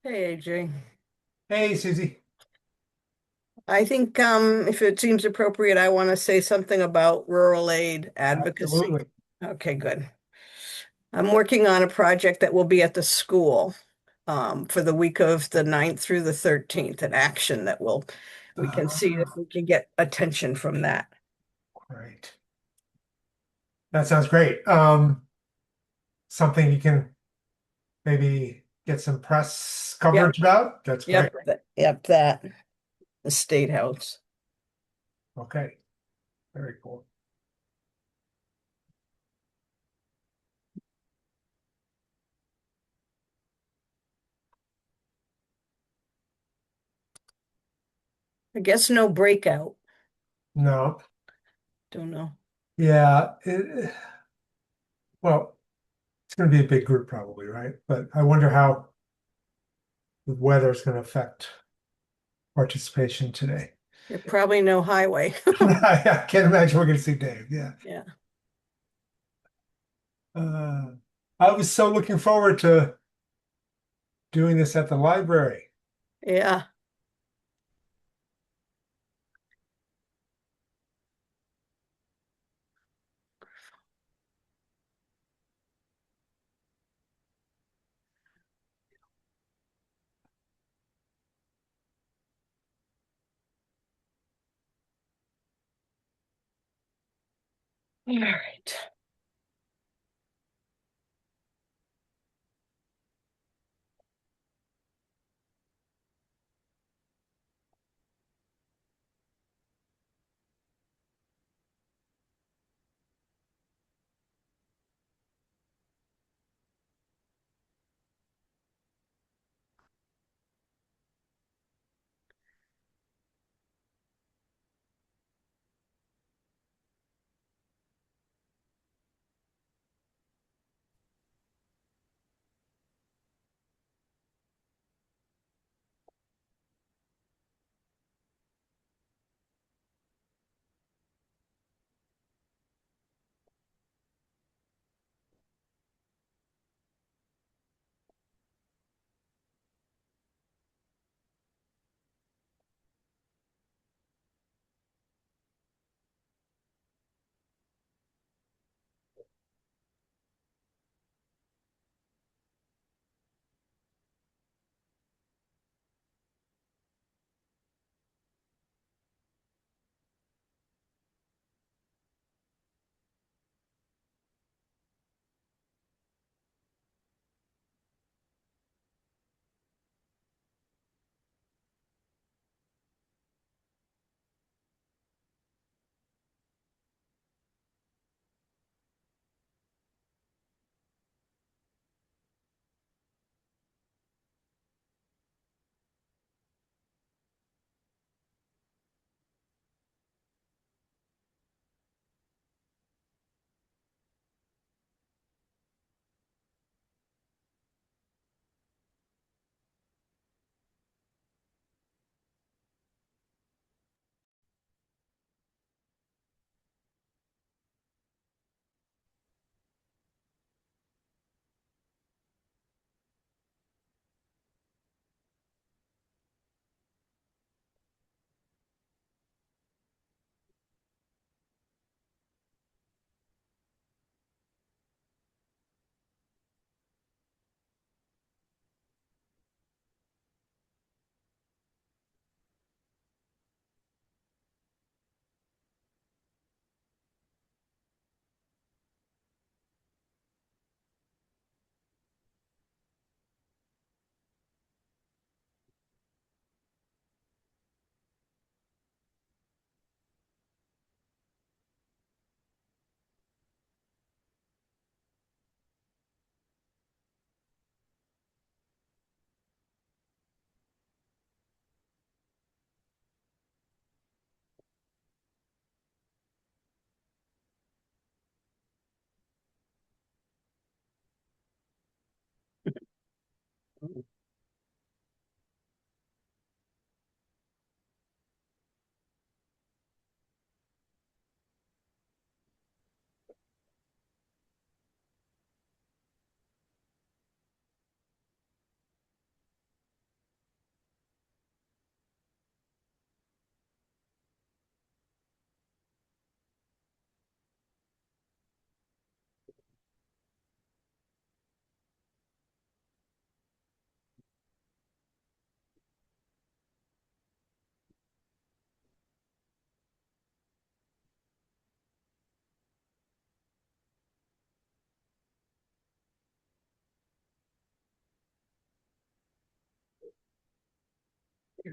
Hey, AJ. Hey, Susie. I think if it seems appropriate, I want to say something about rural aid advocacy. Absolutely. Okay, good. I'm working on a project that will be at the school for the week of the 9th through the 13th, an action that we can see if Ah, we can get attention from that. great. That sounds great. Something you can maybe get some press Yep, coverage about. That's great. yep, that, the State House. Okay, very cool. I guess no breakout. No, Don't know. yeah. Well, it's going to be a big group probably, right? But I wonder how the weather is going to affect participation today. Yeah, probably no highway. I can't imagine we're going to see Dave. Yeah. Yeah, Uh, I was so looking forward to doing this at the library. yeah. All right.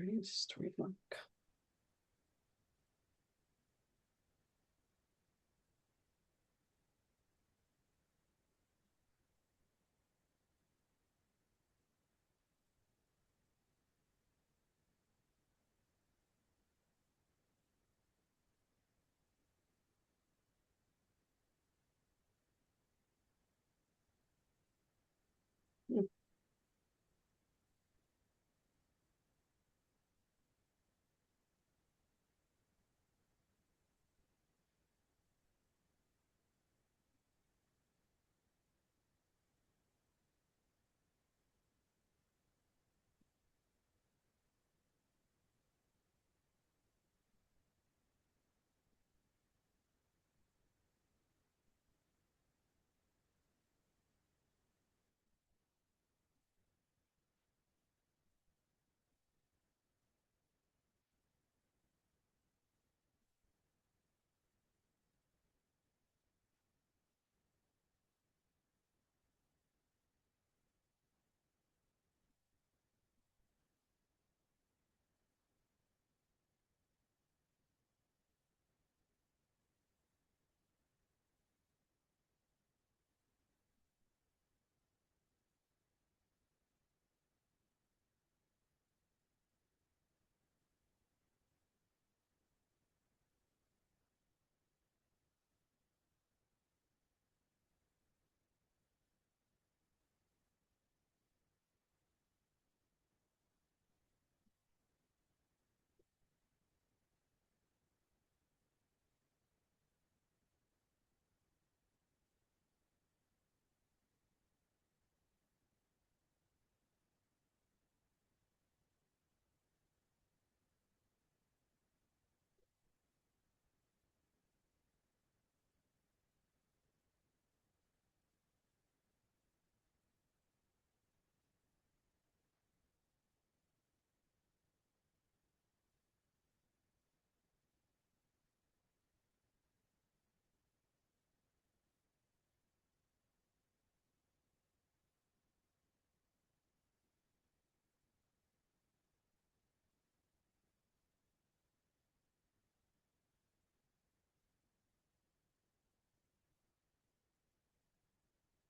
Story mark.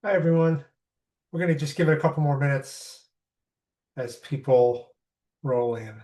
Hi, everyone. We're going to just give it a couple more minutes as people roll in.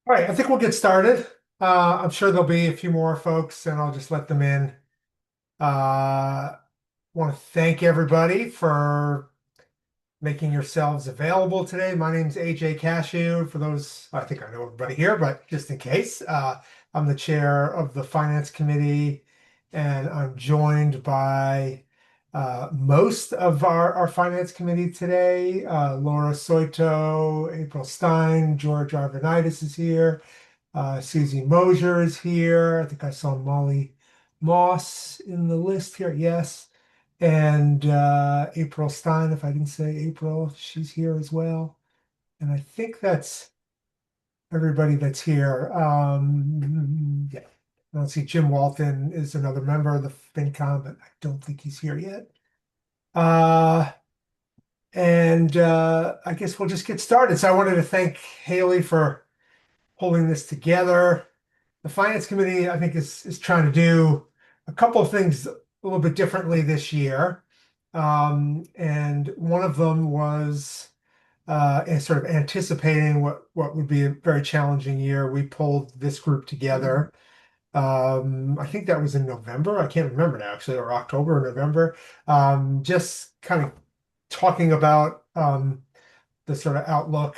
All right, I think we'll get started. I'm sure there'll be a few more folks, and I'll just let them in. Want to thank everybody for making yourselves available today. My name's AJ Cashew. For those, I think I know everybody here, but just in case, I'm the chair of the Finance Committee, and I'm joined by most of our Finance Committee today. Laura Soito, April Stein, George Arvanitis is here. Susie Mosier is here. I think I saw Molly Moss in the list here. Yes. and April Stein, if I didn't say April, she's here as well. And I think that's everybody that's here. Yeah. I don't see Jim Walton is another member of the FinCom, but I don't think he's here yet. Uh, and I guess we'll just get started. So I wanted to thank Haley for pulling this together. The Finance Committee, I think, is trying to do a couple of things a little bit differently this year. And one of them was sort of anticipating what would be a very challenging year. We pulled this group together. I think that was in November. I can't remember now, actually, or October or November. Just kind of talking about the sort of outlook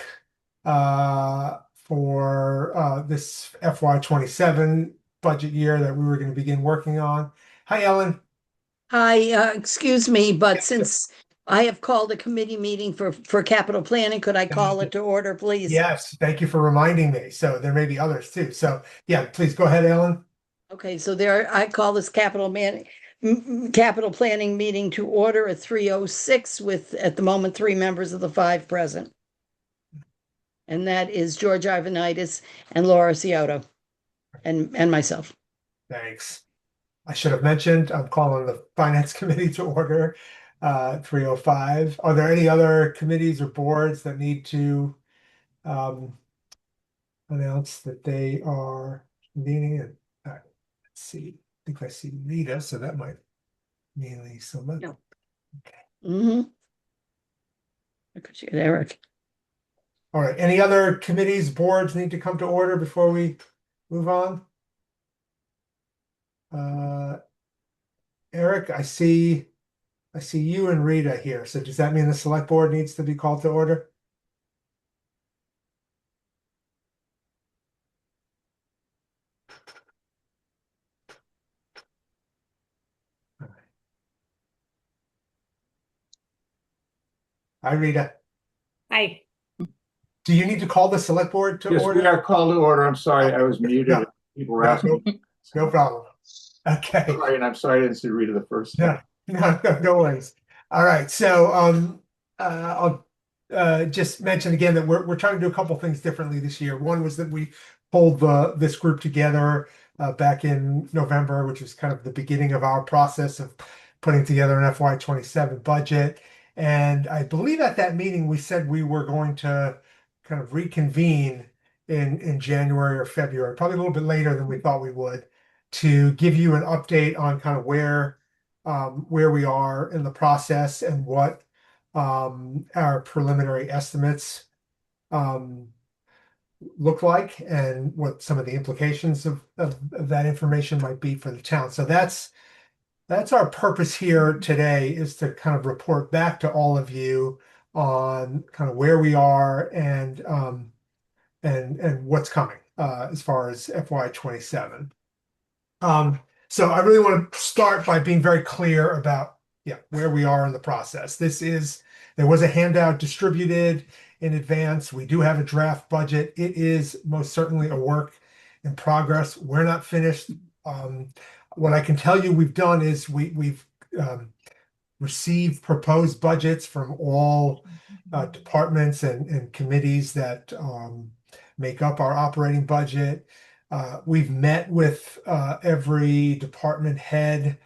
for this FY27 budget year that we were going to begin working on. Hi, Ellen. Hi, excuse me, but since I have called a committee meeting for capital planning, could I call it to order, please? Yes, thank you for reminding me. So there may be others too. So yeah, please go ahead, Ellen. Okay, so I call this capital planning meeting to order at 3:06 with, at the moment, three members of the five present. And that is George Ivanitis and Laura Scioto and myself. Thanks. I should have mentioned, I'm calling the Finance Committee to order 3:05. Are there any other committees or boards that need to um, announce that they are convening? And let's see, I think I see Rita, so that might mainly someone. No. Okay. Mm-hmm. I could see it, Eric. All right. Any other committees, boards need to come to order before we move on? Eric, I see you and Rita here. So does that mean the select board needs to be called to order? Hi, Rita. Hi. Do you need to call the select board to Yes, we order? are called to order. I'm sorry, I was muted. No, People were no, asking. no problem. Okay. Sorry, and I'm sorry I didn't see Rita the first No, time. no worries. All right. So I'll just mention again that we're trying to do a couple things differently this year. One was that we pulled this group together back in November, which was kind of the beginning of our process of putting together an FY27 budget. And I believe at that meeting we said we were going to kind of reconvene in January or February, probably a little bit later than we thought we would, to give you an update on kind of where we are in the process and what our preliminary estimates um, look like and what some of the implications of that information might be for the town. So that's our purpose here today, is to kind of report back to all of you on kind of where we are and what's coming as far as FY27. So I really want to start by being very clear about where we are in the process. There was a handout distributed in advance. We do have a draft budget. It is most certainly a work in progress. We're not finished. What I can tell you we've done is we've received proposed budgets from all departments and committees that make up our operating budget. We've met with every department head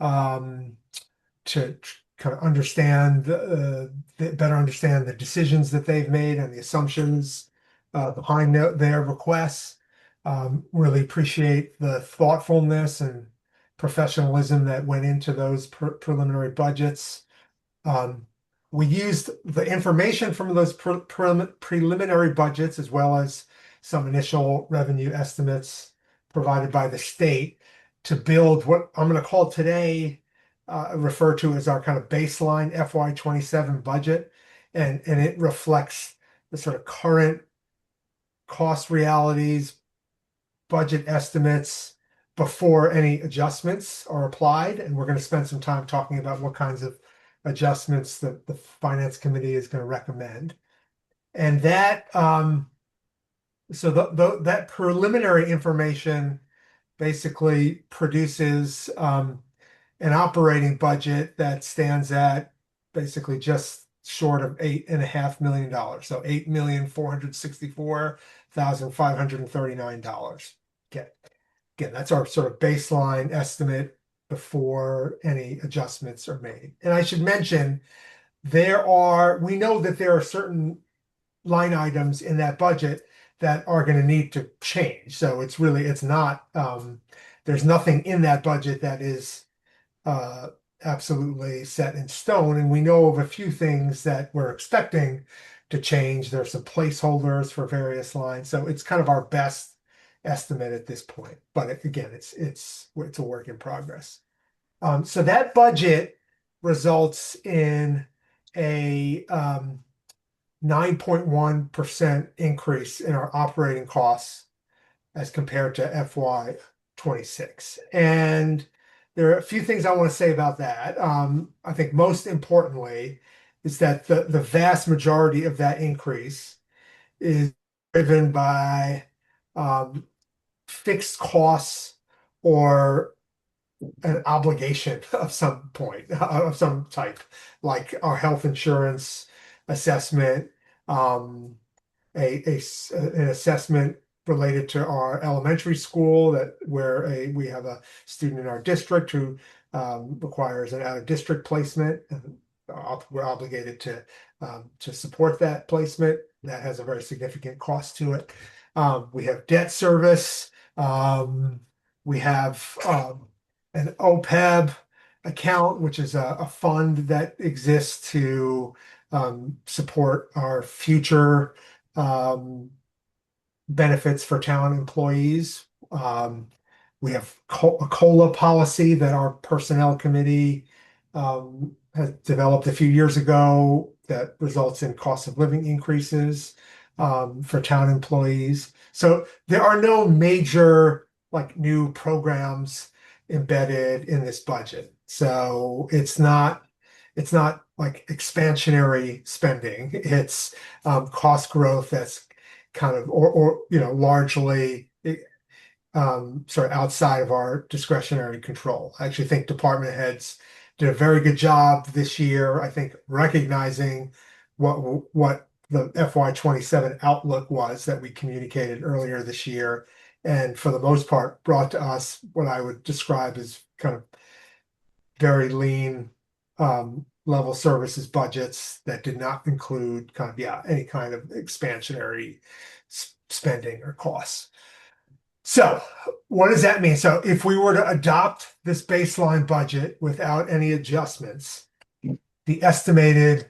to kind of understand better understand the decisions that they've made and the assumptions behind their requests. Really appreciate the thoughtfulness and professionalism that went into those preliminary budgets. We used the information from those preliminary budgets, as well as some initial revenue estimates provided by the state, to build what I'm going to call today, refer to as our kind of baseline FY27 budget. And it reflects the sort of current cost realities, budget estimates before any adjustments are applied. And we're going to spend some time talking about what kinds of adjustments that the Finance Committee is going to recommend. And that that preliminary information basically produces an operating budget that stands at basically just short of $8.5 million. So $8,464,539. Okay. Again, that's our sort of baseline estimate before any adjustments are made. And I should mention, we know that there are certain line items in that budget that are going to need to change. So it's not, there's nothing in that budget that is absolutely set in stone. And we know of a few things that we're expecting to change. There's some placeholders for various lines. So it's kind of our best estimate at this point. But again, it's a work in progress. So that budget results in a 9.1% increase in our operating costs as compared to FY 26. And there are a few things I want to say about that. I think most importantly is that the vast majority of that increase is driven by fixed costs or an obligation of some point, of some type, like our health insurance assessment, um, an assessment related to our elementary school we have a student in our district who requires an out-of-district placement, and we're obligated to support that placement. That has a very significant cost to it. We have debt service. We have an OPEB account, which is a fund that exists to support our future benefits for town employees. We have a COLA policy that our personnel committee has developed a few years ago that results in cost of living increases for town employees. So there are no major like new programs embedded in this budget. So it's not like expansionary spending. It's cost growth that's kind of largely sort of outside of our discretionary control. I actually think department heads did a very good job this year, I think, recognizing what the FY 27 outlook was that we communicated earlier this year, and for the most part brought to us what I would describe as kind of very lean level services budgets that did not include any kind of expansionary spending or costs. So what does that mean? So if we were to adopt this baseline budget without any adjustments, the estimated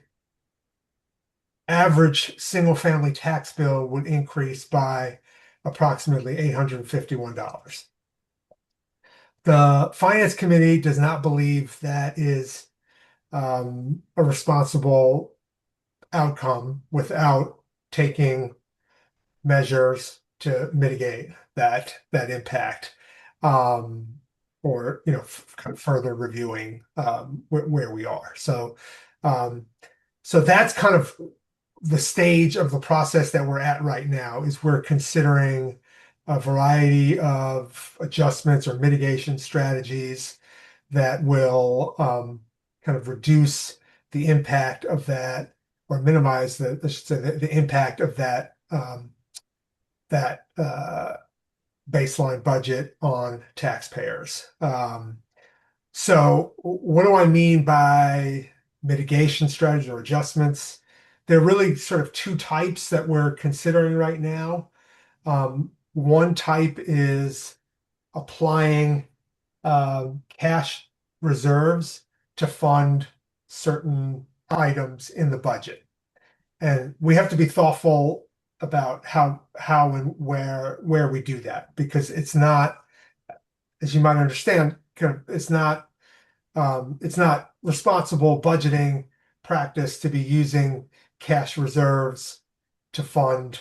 average single family tax bill would increase by approximately $851. The finance committee does not believe that is a responsible outcome without taking measures to mitigate that impact, or kind of further reviewing where we are. So that's kind of the stage of the process that we're at right now. Is we're considering a variety of adjustments or mitigation strategies that will kind of reduce the impact of that, or minimize the impact of that baseline budget on taxpayers. So what do I mean by mitigation strategies or adjustments? There are really sort of two types that we're considering right now. One type is applying cash reserves to fund certain items in the budget. And we have to be thoughtful about how and where we do that, because it's not, as you might understand, it's not responsible budgeting practice to be using cash reserves to fund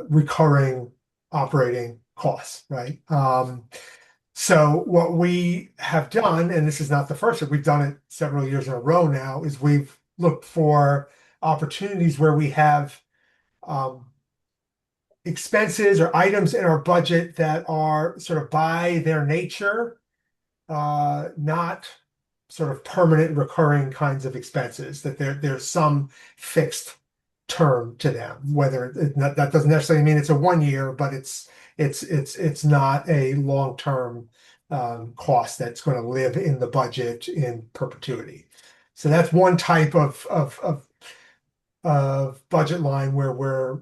recurring operating costs, right? So what we have done, and this is not the first, we've done it several years in a row now, is we've looked for opportunities where we have expenses or items in our budget that are sort of by their nature not sort of permanent recurring kinds of expenses, that there's some fixed term to them, that doesn't necessarily mean it's a 1 year, but it's not a long-term cost that's going to live in the budget in perpetuity. So that's one type of budget line where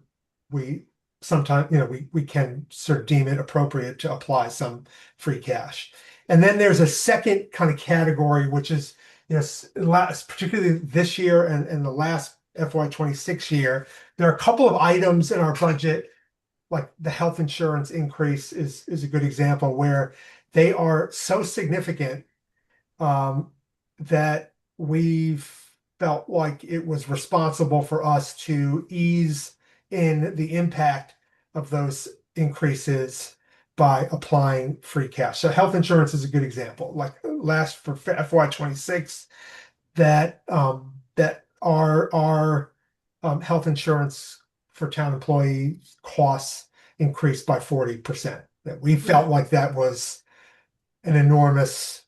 we sometimes, we can sort of deem it appropriate to apply some free cash. And then there's a second kind of category, which is, particularly this year and the last FY26 year, there are a couple of items in our budget, like the health insurance increase is a good example, where they are so significant that we've felt like it was responsible for us to ease in the impact of those increases by applying free cash. So health insurance is a good example. Like last for FY26, that our health insurance for town employee costs increased by 40%. That we felt like that was an enormous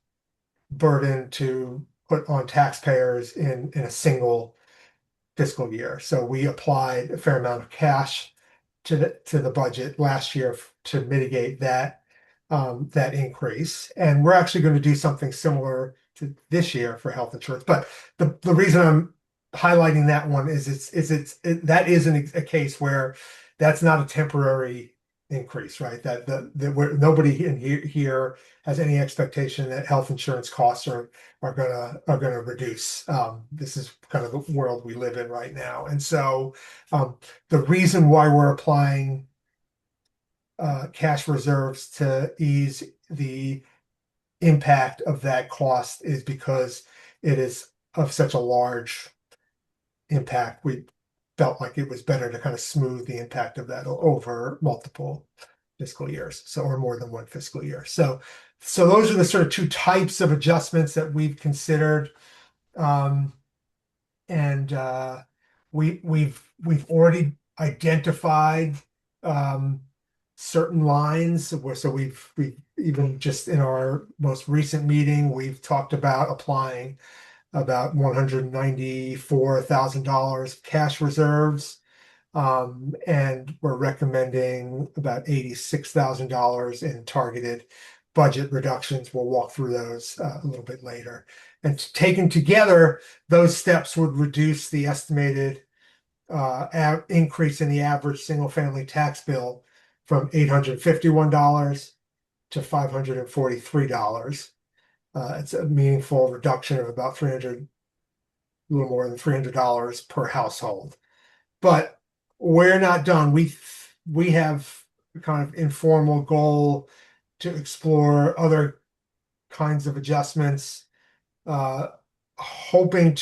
burden to put on taxpayers in a single fiscal year. So we applied a fair amount of cash to the budget last year to mitigate that increase. And we're actually going to do something similar to this year for health insurance. But the reason I'm highlighting that one is that isn't a case where that's not a temporary increase, right? That nobody in here has any expectation that health insurance costs are gonna reduce. This is kind of the world we live in right now, and so the reason why we're applying cash reserves to ease the impact of that cost is because it is of such a large impact. We felt like it was better to kind of smooth the impact of that over multiple fiscal years, or more than one fiscal year. So those are the sort of two types of adjustments that we've considered. And we've already identified certain lines. So we've even just in our most recent meeting, we've talked about applying about $194,000 cash reserves. And we're recommending about $86,000 in targeted budget reductions. We'll walk through those a little bit later. And taken together, those steps would reduce the estimated increase in the average single-family tax bill from $851 to $543. It's a meaningful reduction of about a little more than $300 per household. But we're not done. We have a kind of informal goal to explore other kinds of adjustments, hoping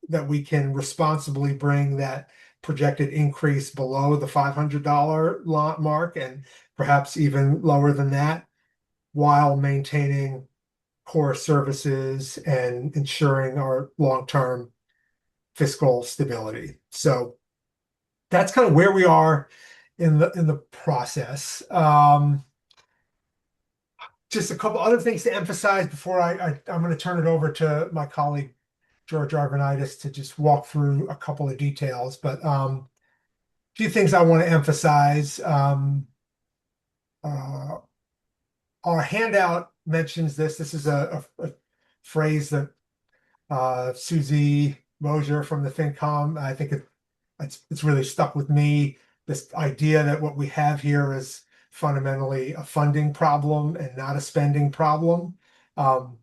that we can responsibly bring that projected increase below the $500 mark, and perhaps even lower than that, while maintaining core services and ensuring our long-term fiscal stability. So that's kind of where we are in the process. Just a couple other things to emphasize before I'm going to turn it over to my colleague George Arvanitis to just walk through a couple of details. But a few things I want to emphasize. Our handout mentions this. This is a phrase that Susie Mosier from the FinCom, I think it's really stuck with me. This idea that what we have here is fundamentally a funding problem and not a spending problem. Our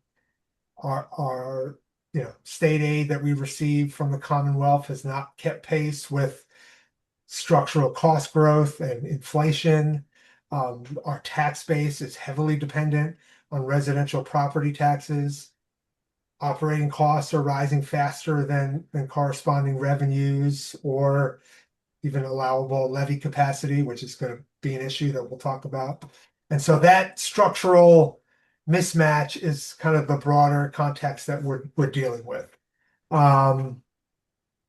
state aid that we receive from the Commonwealth has not kept pace with structural cost growth and inflation. Our tax base is heavily dependent on residential property taxes. Operating costs are rising faster than corresponding revenues or even allowable levy capacity, which is going to be an issue that we'll talk about. And so that structural mismatch is kind of the broader context that we're dealing with.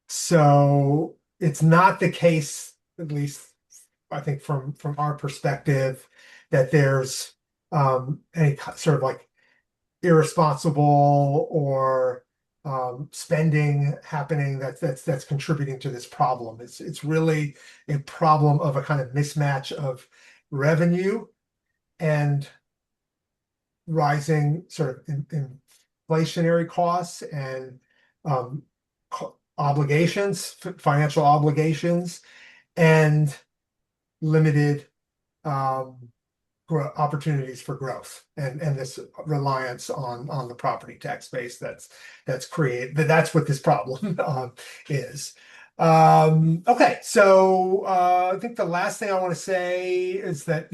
So it's not the case, at least I think from our perspective, that there's any sort of like irresponsible or spending happening that's contributing to this problem. It's really a problem of a kind of mismatch of revenue and rising sort of inflationary costs and obligations, financial obligations, and limited um, opportunities for growth and this reliance on the property tax base that's created. That's what this problem is. Okay, so I think the last thing I want to say is that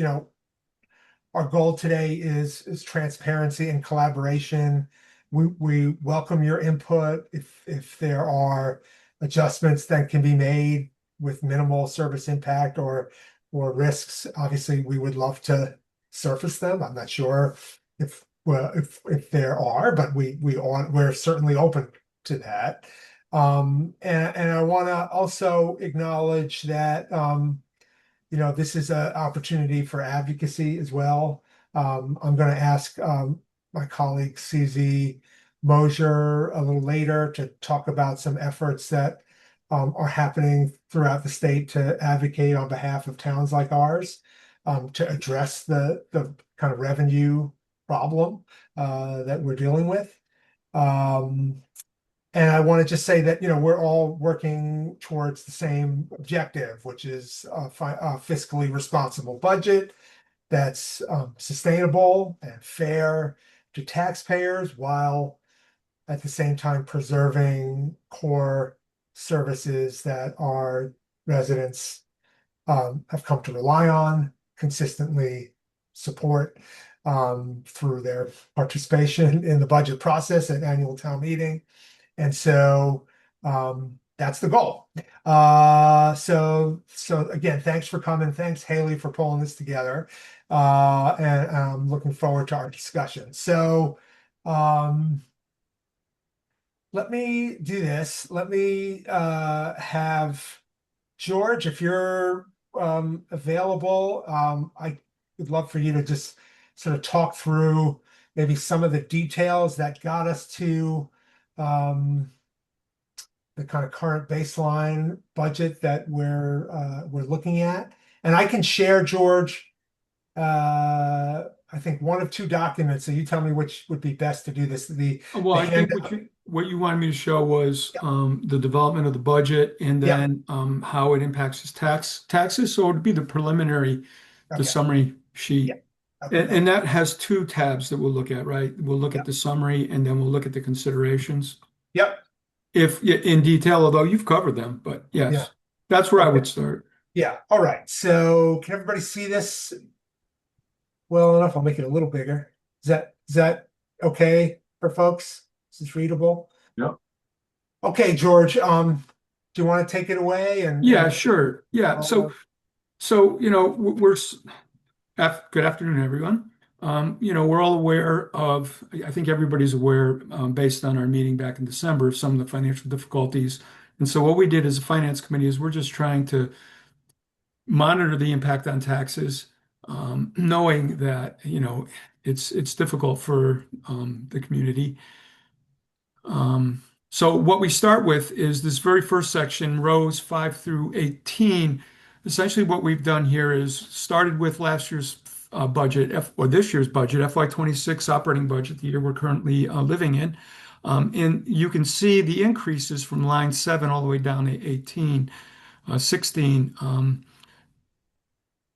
our goal today is transparency and collaboration. We welcome your input if there are adjustments that can be made with minimal service impact or risks. Obviously, we would love to surface them. I'm not sure if if there are, but we're certainly open to that. And I want to also acknowledge that this is an opportunity for advocacy as well. I'm going to ask my colleague CZ Mosier a little later to talk about some efforts that are happening throughout the state to advocate on behalf of towns like ours to address the kind of revenue problem that we're dealing with. And I want to just say that, we're all working towards the same objective, which is a fiscally responsible budget that's sustainable and fair to taxpayers while at the same time preserving core services that our residents have come to rely on, consistently support through their participation in the budget process at annual town meeting. And so that's the goal. So again, thanks for coming. Thanks, Haley, for pulling this together. And I'm looking forward to our discussion. So let me do this. Let me have George, if you're available, I would love for you to just sort of talk through maybe some of the details that got us to the kind of current baseline budget that we're looking at. And I can share, George, I think one of two documents. So you tell me which would be best to do this. Well, I think what you wanted me to show was the development of the budget and Yeah. then how it impacts his taxes. So it would be the preliminary, the Okay. summary sheet. Yeah. Okay. And that has two tabs that we'll look at, right? We'll look at the summary and then we'll look at the considerations. Yep. If in detail, although you've covered them, but yes, Yeah. that's where I Okay. would start. Yeah. All right. So can everybody see this well enough? I'll make it a little bigger. Is that okay for folks? Is this readable? Yep. Okay, George. Do you want to take it away? Yeah, sure. Yeah. So good afternoon, everyone. We're all aware of, I think everybody's aware, based on our meeting back in December, of some of the financial difficulties. And so what we did as a finance committee is we're just trying to monitor the impact on taxes, knowing that, it's difficult for the community. So what we start with is this very first section, rows 5 through 18. Essentially what we've done here is started with last year's budget, or this year's budget, FY26 operating budget, the year we're currently living in. And you can see the increases from line 7 all the way down to 18, 16.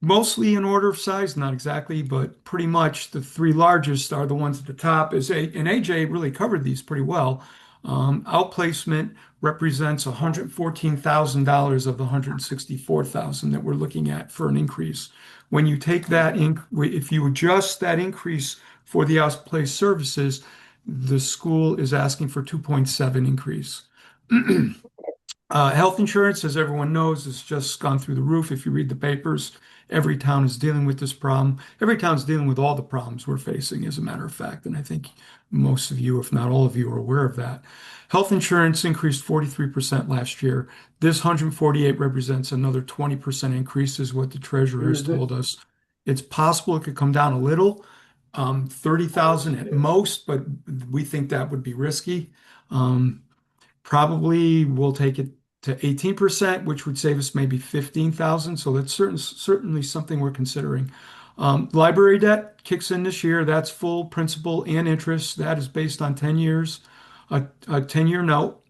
Mostly in order of size, not exactly, but pretty much the three largest are the ones at the top. And AJ really covered these pretty well. Outplacement represents $114,000 of the $164,000 that we're looking at for an increase. When you take that in, if you adjust that increase for the outplaced services, the school is asking for 2.7 increase. Health insurance, as everyone knows, has just gone through the roof. If you read the papers, every town is dealing with this problem. Every town is dealing with all the problems we're facing, as a matter of fact. And I think most of you, if not all of you, are aware of that. Health insurance increased 43% last year. This 148 represents another 20% increase, is what the treasurer has told us. It's possible it could come down a little. 30,000 at most, but we think that would be risky. Um, Probably we'll take it to 18%, which would save us maybe 15,000. So that's certainly something we're considering. Library debt kicks in this year. That's full principal and interest. That is based on 10 years, a 10-year note,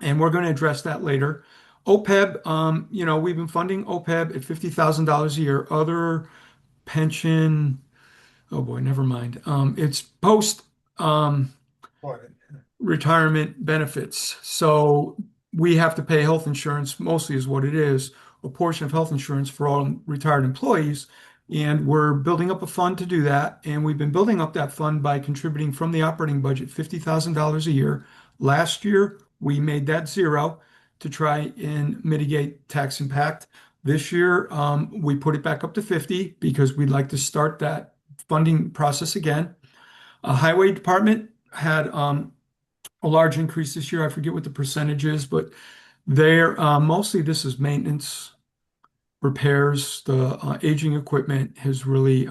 and we're going to address that later. OPEB, we've been funding OPEB at $50,000 a year. Other pension, oh boy, never mind. It's post. Boy, Retirement benefits. So we have to pay health insurance, mostly is what it is, a portion of health insurance for all retired employees. And we're building up a fund to do that. And we've been building up that fund by contributing from the operating budget $50,000 a year. Last year, we made that zero to try and mitigate tax impact. This year, we put it back up to 50 because we'd like to start that funding process again. A highway department had a large increase this year. I forget what the percentage is, but they're mostly this is maintenance, repairs. The aging equipment has really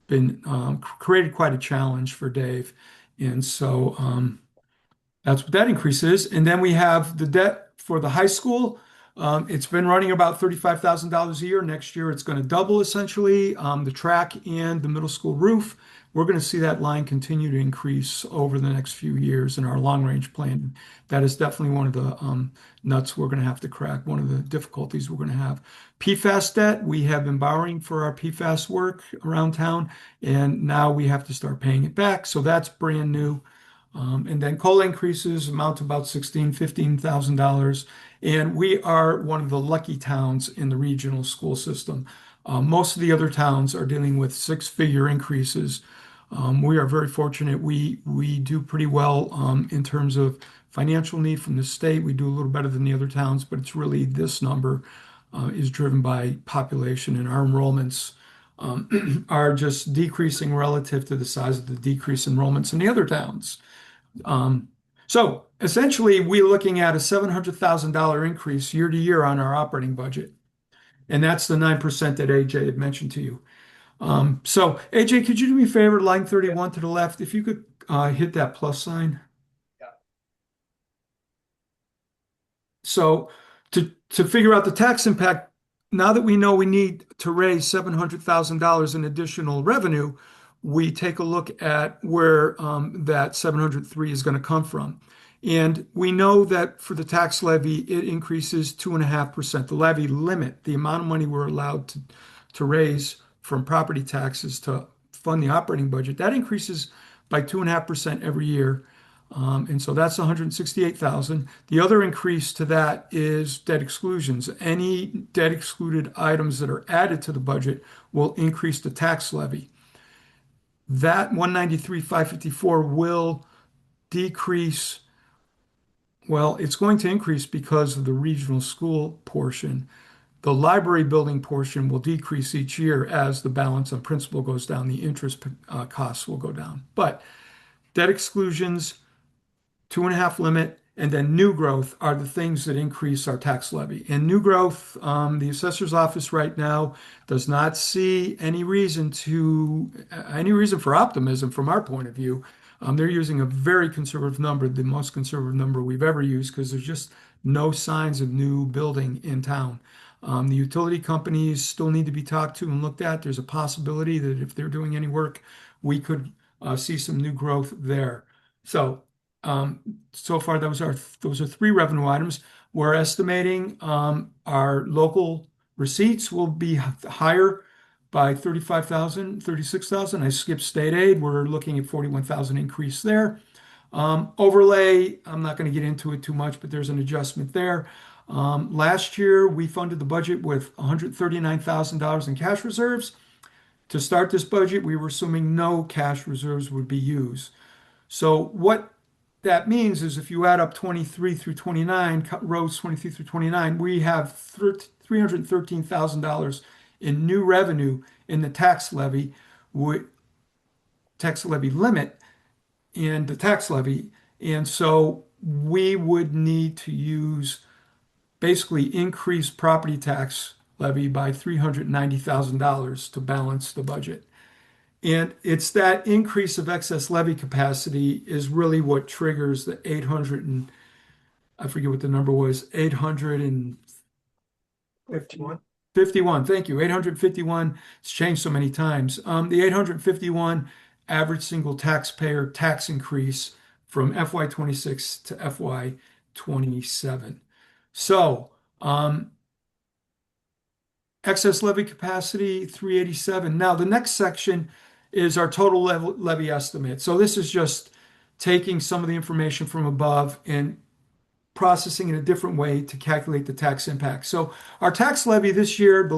been created quite a challenge for Dave, and so that's what that increase is. And then we have the debt for the high school. It's been running about $35,000 a year. Next year, it's going to double essentially. The track and the middle school roof, we're going to see that line continue to increase over the next few years in our long range plan. That is definitely one of the nuts we're going to have to crack, one of the difficulties we're going to have. PFAS debt, we have been borrowing for our PFAS work around town, and now we have to start paying it back. So that's brand new. And then COLA increases amount to about $15,000. And we are one of the lucky towns in the regional school system. Most of the other towns are dealing with six-figure increases. We are very fortunate. We do pretty well in terms of financial need from the state. We do a little better than the other towns, but it's really this number is driven by population, and our enrollments are just decreasing relative to the size of the decrease in enrollments in the other towns. So essentially, we're looking at a $700,000 increase year to year on our operating budget. And that's the 9% that AJ had mentioned to you. So AJ, could you do me a favor, line 31 to the left, if you could hit that plus sign? Yeah. So to figure out the tax impact, now that we know we need to raise $700,000 in additional revenue, we take a look at where that 703 is going to come from. And we know that for the tax levy, it increases 2.5%. The levy limit, the amount of money we're allowed to raise from property taxes to fund the operating budget, that increases by 2.5% every year. And so that's 168,000. The other increase to that is debt exclusions. Any debt excluded items that are added to the budget will increase the tax levy. That 193,554 will decrease. Well, it's going to increase because of the regional school portion. The library building portion will decrease each year as the balance on principal goes down. The interest costs will go down. But debt exclusions, 2.5 limit, and then new growth are the things that increase our tax levy. And new growth, the assessor's office right now does not see any reason for optimism from our point of view. They're using a very conservative number, the most conservative number we've ever used, because there's just no signs of new building in town. The utility companies still need to be talked to and looked at. There's a possibility that if they're doing any work, we could see some new growth there. So far, those are three revenue items. We're estimating our local receipts will be higher by 35,000, 36,000. I skipped state aid. We're looking at 41,000 increase there. Overlay, I'm not going to get into it too much, but there's an adjustment there. Last year, we funded the budget with $139,000 in cash reserves. To start this budget, we were assuming no cash reserves would be used. So what that means is if you add up 23 through 29, rows 23 through 29, we have $313,000 in new revenue in the tax levy limit and the tax levy. And so we would need to use basically increase property tax levy by $390,000 to balance the budget. And it's that increase of excess levy capacity is really what triggers the 800 and I forget what the number was, 51. 851. Thank you. 851. It's changed so many times. The 851 average single taxpayer tax increase from FY26 to FY27. So, excess levy capacity 387. Now, the next section is our total levy estimate. So, this is just taking some of the information from above and processing in a different way to calculate the tax impact. So our tax levy this year, the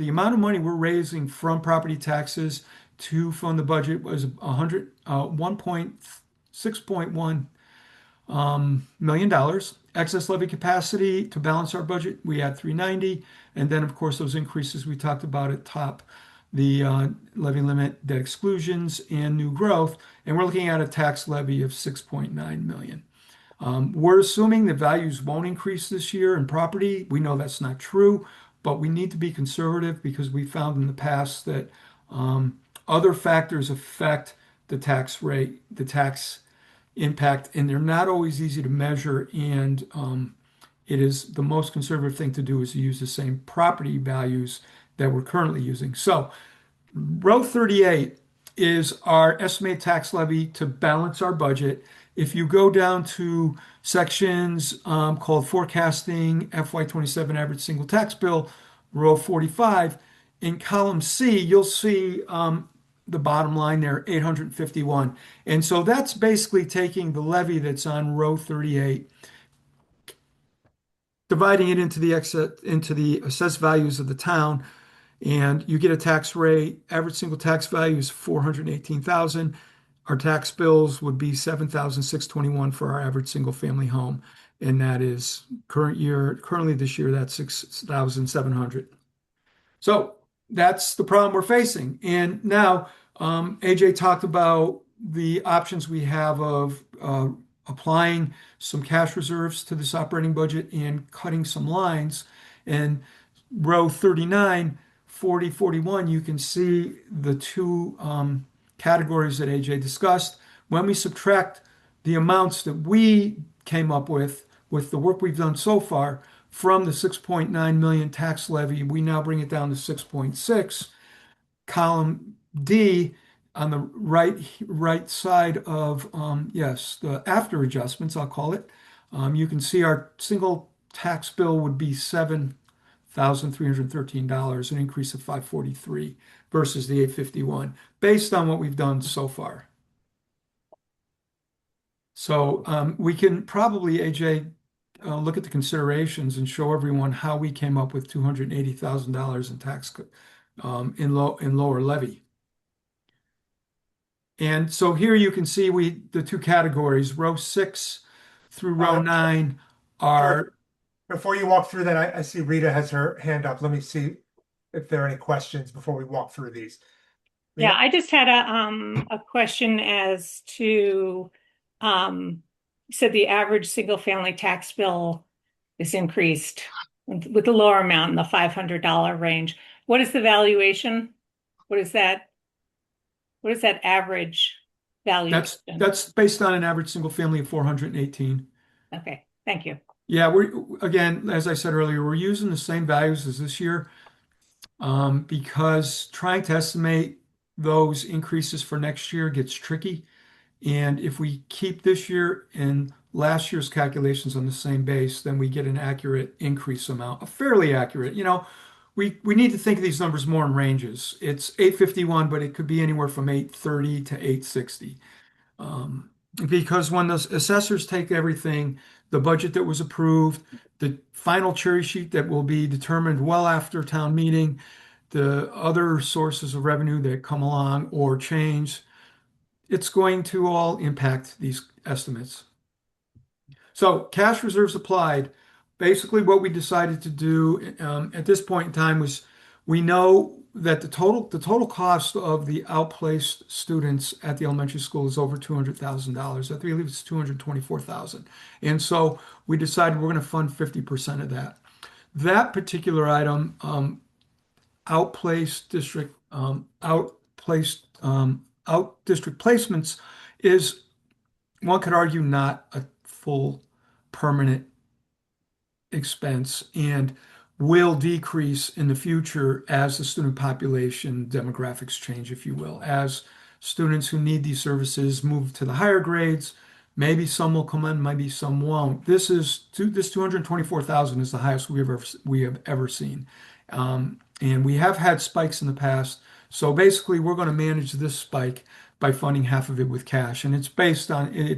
amount of money we're raising from property taxes to fund the budget was 1.6.1 million dollars. Excess levy capacity to balance our budget, we had 390, and then of course those increases we talked about at top, the levy limit, debt exclusions, and new growth, and we're looking at a tax levy of 6.9 million. We're assuming the values won't increase this year in property. We know that's not true, but we need to be conservative because we found in the past that other factors affect the tax rate, the tax impact, and they're not always easy to measure. And it is the most conservative thing to do is to use the same property values that we're currently using. So, row 38 is our estimated tax levy to balance our budget. If you go down to sections called forecasting FY27 average single tax bill, row 45, in column C, you'll see the bottom line there, 851. And so that's basically taking the levy that's on row 38, dividing it into the assessed values of the town, and you get a tax rate. Average single tax value is 418,000. Our tax bills would be 7,621 for our average single family home, and that is currently this year that's 6,700. So that's the problem we're facing. And now AJ talked about the options we have of applying some cash reserves to this operating budget and cutting some lines. And row 39, 40, 41, you can see the two categories that AJ discussed. When we subtract the amounts that we came up with the work we've done so far from the 6.9 million tax levy, we now bring it down to 6.6. Column D on the right side of the after adjustments, I'll call it. You can see our single tax bill would be $7,313, an increase of 543 versus the 851, based on what we've done so far. So we can probably, AJ, look at the considerations and show everyone how we came up with $280,000 in tax in lower levy. And so here you can see the two categories, row 6 through row 9 are. Before you walk through that, I see Rita has her hand up. Let me see if there are any questions before we walk through these. Yeah, I just had a question as to you said the average single family tax bill is increased with the lower amount in the $500 range. What is the valuation? What is that average valuation? That's based on an average single family of 418. Okay, thank you. Yeah, again, as I said earlier, we're using the same values as this year because trying to estimate those increases for next year gets tricky. And if we keep this year and last year's calculations on the same base, then we get an accurate increase amount, a fairly accurate. We need to think of these numbers more in ranges. It's 851, but it could be anywhere from 830 to 860. Because when the assessors take everything, the budget that was approved, the final cherry sheet that will be determined well after town meeting, the other sources of revenue that come along or change, it's going to all impact these estimates. So cash reserves applied. Basically, what we decided to do at this point in time was we know that the total cost of the outplaced students at the elementary school is over $200,000. I believe it's $224,000. And so we decided we're going to fund 50% of that. That particular item, outplaced district out district placements is, one could argue, not a full permanent expense and will decrease in the future as the student population demographics change, if you will. As students who need these services move to the higher grades, maybe some will come in, maybe some won't. This 224,000 is the highest we have ever seen. And we have had spikes in the past. So basically, we're going to manage this spike by funding half of it with cash. And it's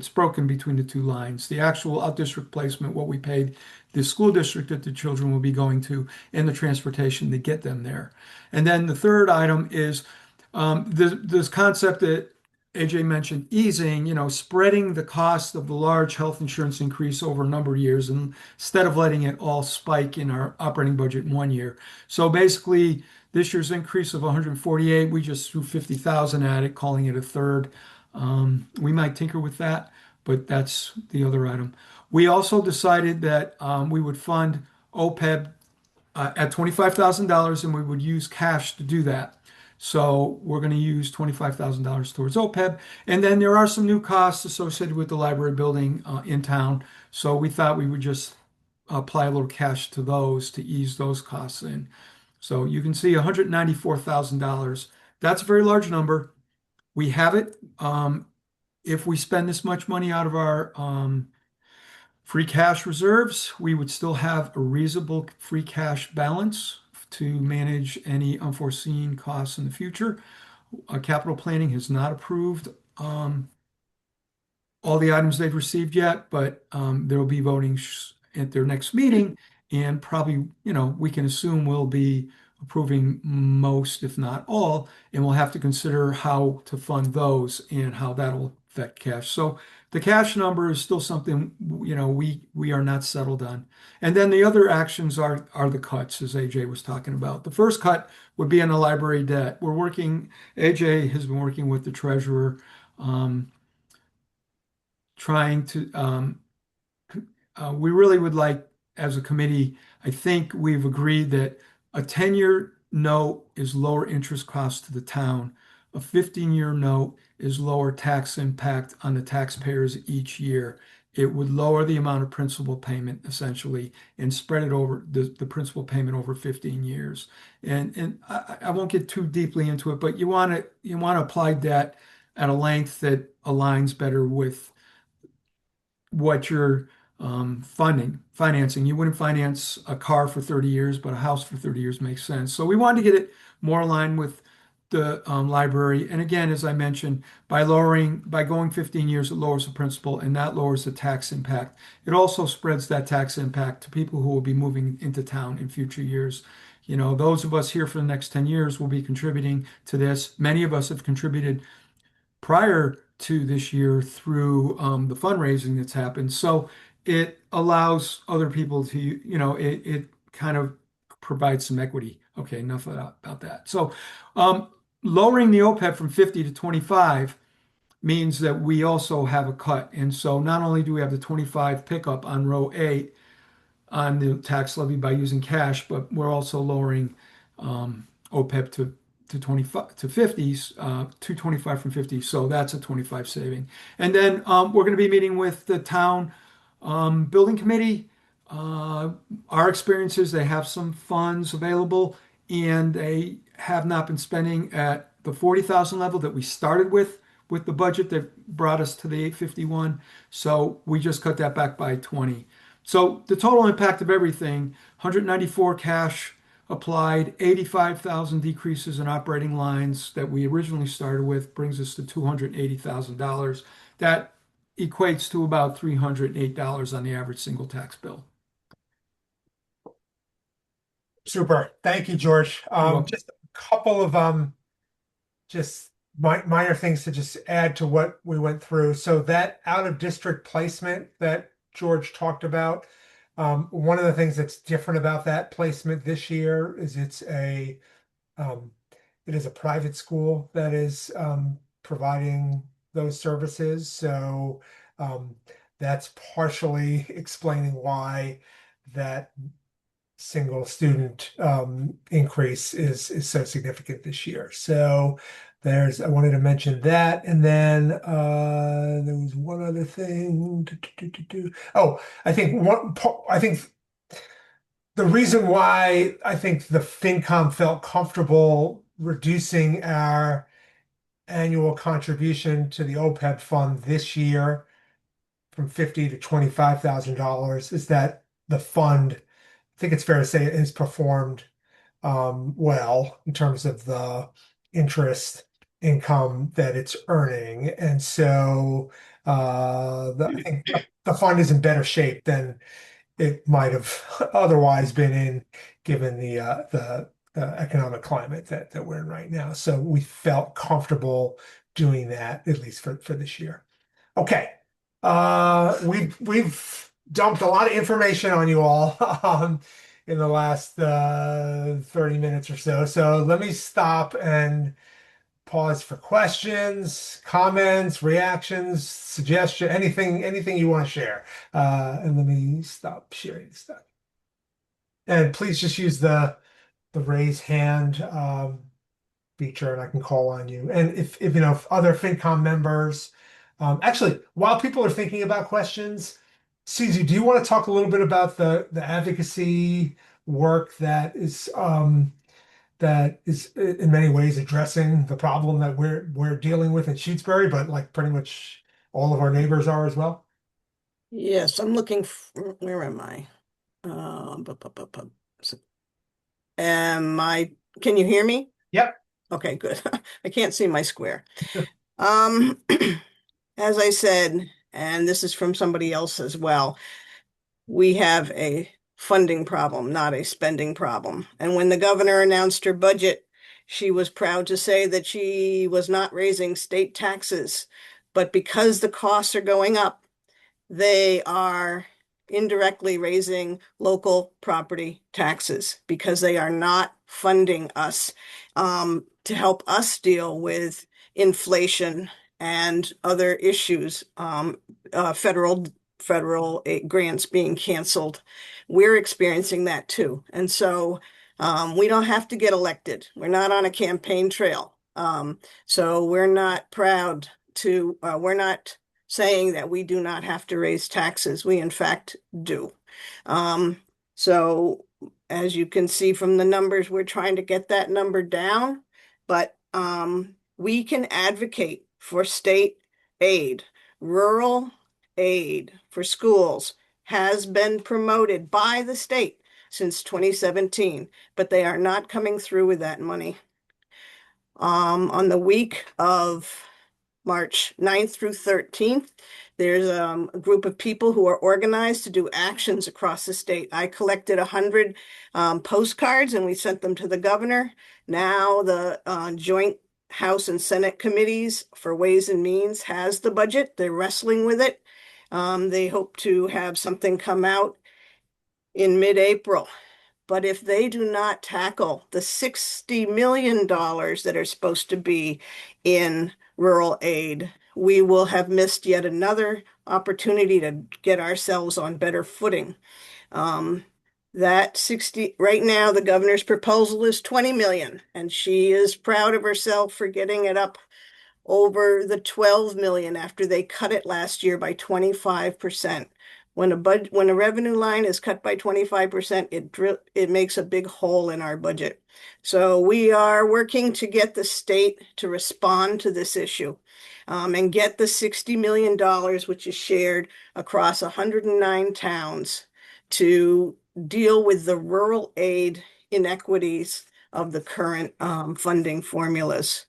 broken between the two lines. The actual out district placement, what we paid the school district that the children will be going to, and the transportation to get them there. And then the third item is this concept that AJ mentioned, easing, spreading the cost of the large health insurance increase over a number of years, and instead of letting it all spike in our operating budget in 1 year. So basically, this year's increase of 148, we just threw 50,000 at it, calling it a third. We might tinker with that, but that's the other item. We also decided that we would fund OPEB at $25,000, and we would use cash to do that. So we're going to use $25,000 towards OPEB. And then there are some new costs associated with the library building in town. So we thought we would just apply a little cash to those to ease those costs in. So you can see $194,000. That's a very large number. We have it. If we spend this much money out of our free cash reserves, we would still have a reasonable free cash balance to manage any unforeseen costs in the future. Capital planning has not approved all the items they've received yet, but there will be voting at their next meeting, and probably, we can assume we'll be approving most, if not all, and we'll have to consider how to fund those and how that'll affect cash. So the cash number is still something, we are not settled on. And then the other actions are the cuts, as AJ was talking about. The first cut would be on the library debt. AJ has been working with the treasurer, trying to, we really would like, as a committee, I think we've agreed that a 10-year note is lower interest cost to the town. A 15-year note is lower tax impact on the taxpayers each year. It would lower the amount of principal payment, essentially, and spread it over the principal payment over 15 years. And I won't get too deeply into it, but you want to apply debt at a length that aligns better with what you're financing. You wouldn't finance a car for 30 years, but a house for 30 years makes sense. So we wanted to get it more aligned with the library. And again, as I mentioned, by going 15 years, it lowers the principal, and that lowers the tax impact. It also spreads that tax impact to people who will be moving into town in future years. Those of us here for the next 10 years will be contributing to this. Many of us have contributed prior to this year through the fundraising that's happened. So it allows other people to, it kind of provides some equity. Okay, enough about that. So lowering the OPEB from 50 to 25 means that we also have a cut. And so not only do we have the 25 pickup on row 8 on the tax levy by using cash, but we're also lowering OPEB to 25 to 50s, 225 from 50. So that's a 25 saving. And then we're going to be meeting with the town building committee. Our experiences, they have some funds available, and they have not been spending at the 40,000 level that we started with the budget that brought us to the 851. So we just cut that back by 20. So the total impact of everything, 194 cash applied, 85,000 decreases in operating lines that we originally started with, brings us to $280,000. That equates to about $308 on the average single tax bill. Super. Thank you, George. welcome. Just a couple of just minor things to just add to what we went through. So that out of district placement that George talked about, one of the things that's different about that placement this year is it is a private school that is providing those services. So that's partially explaining why that single student increase is so significant this year. So I wanted to mention that. And then there was one other thing. Oh, I think the reason why I think the FinCom felt comfortable reducing our annual contribution to the OPEB fund this year from $50,000 to $25,000 is that the fund, I think it's fair to say, has performed well in terms of the interest income that it's earning. And so I think the fund is in better shape than it might have otherwise been in, given the economic climate that we're in right now. So we felt comfortable doing that, at least for this year. Okay. We've dumped a lot of information on you all in the last 30 minutes or so. So let me stop and pause for questions, comments, reactions, suggestion, anything you want to share. And let me stop sharing stuff. And please just use the raise hand feature, and I can call on you. And if if other FinCom members, actually, while people are thinking about questions, Susie, do you want to talk a little bit about the advocacy work that is in many ways addressing the problem that we're dealing with in Shutesbury, but like pretty much all of our neighbors are as well? Yes, I'm looking where am I? Am I, can you hear me? Yep. Okay, good. I can't see my square. Um, as I said, and this is from somebody else as well, we have a funding problem, not a spending problem. And when the governor announced her budget, she was proud to say that she was not raising state taxes. But because the costs are going up, they are indirectly raising local property taxes because they are not funding us to help us deal with inflation and other issues, federal grants being canceled. We're experiencing that too. And so we don't have to get elected. We're not on a campaign trail. So we're not proud to, we're not saying that we do not have to raise taxes. We, in fact, do. So, as you can see from the numbers, we're trying to get that number down, but we can advocate for state aid. Rural aid for schools has been promoted by the state since 2017, but they are not coming through with that money. On the week of March 9th through 13th. There's a group of people who are organized to do actions across the state. I collected 100 postcards and we sent them to the governor. Now the joint House and Senate committees for Ways and Means has the budget. They're wrestling with it. They hope to have something come out in mid-April. But if they do not tackle the $60 million that are supposed to be in rural aid, we will have missed yet another opportunity to get ourselves on better footing. That 60, right now, the governor's proposal is 20 million, and she is proud of herself for getting it up over the 12 million after they cut it last year by 25%. When a revenue line is cut by 25%, it makes a big hole in our budget. So we are working to get the state to respond to this issue and get the $60 million, which is shared across 109 towns, to deal with the rural aid inequities of the current funding formulas.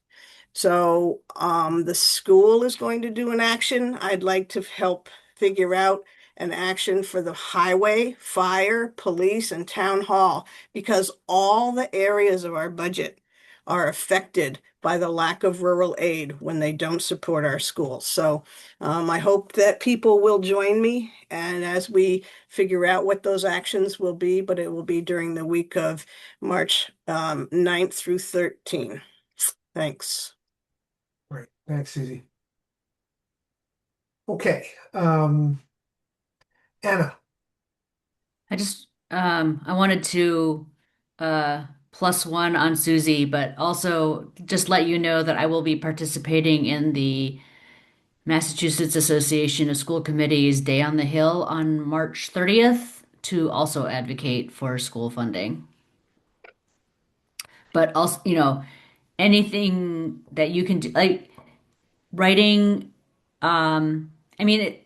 So the school is going to do an action. I'd like to help figure out an action for the highway, fire, police, and town hall, because all the areas of our budget are affected by the lack of rural aid when they don't support our schools. So I hope that people will join me, and as we figure out what those actions will be, but it will be during the week of March 9th through 13th. Thanks. Great. Thanks, Susie. Okay. Anna. I just I wanted to plus one on Susie, but also just let you know that I will be participating in the Massachusetts Association of School Committees Day on the Hill on March 30th to also advocate for school funding. But also, anything that you can do, like writing, I mean,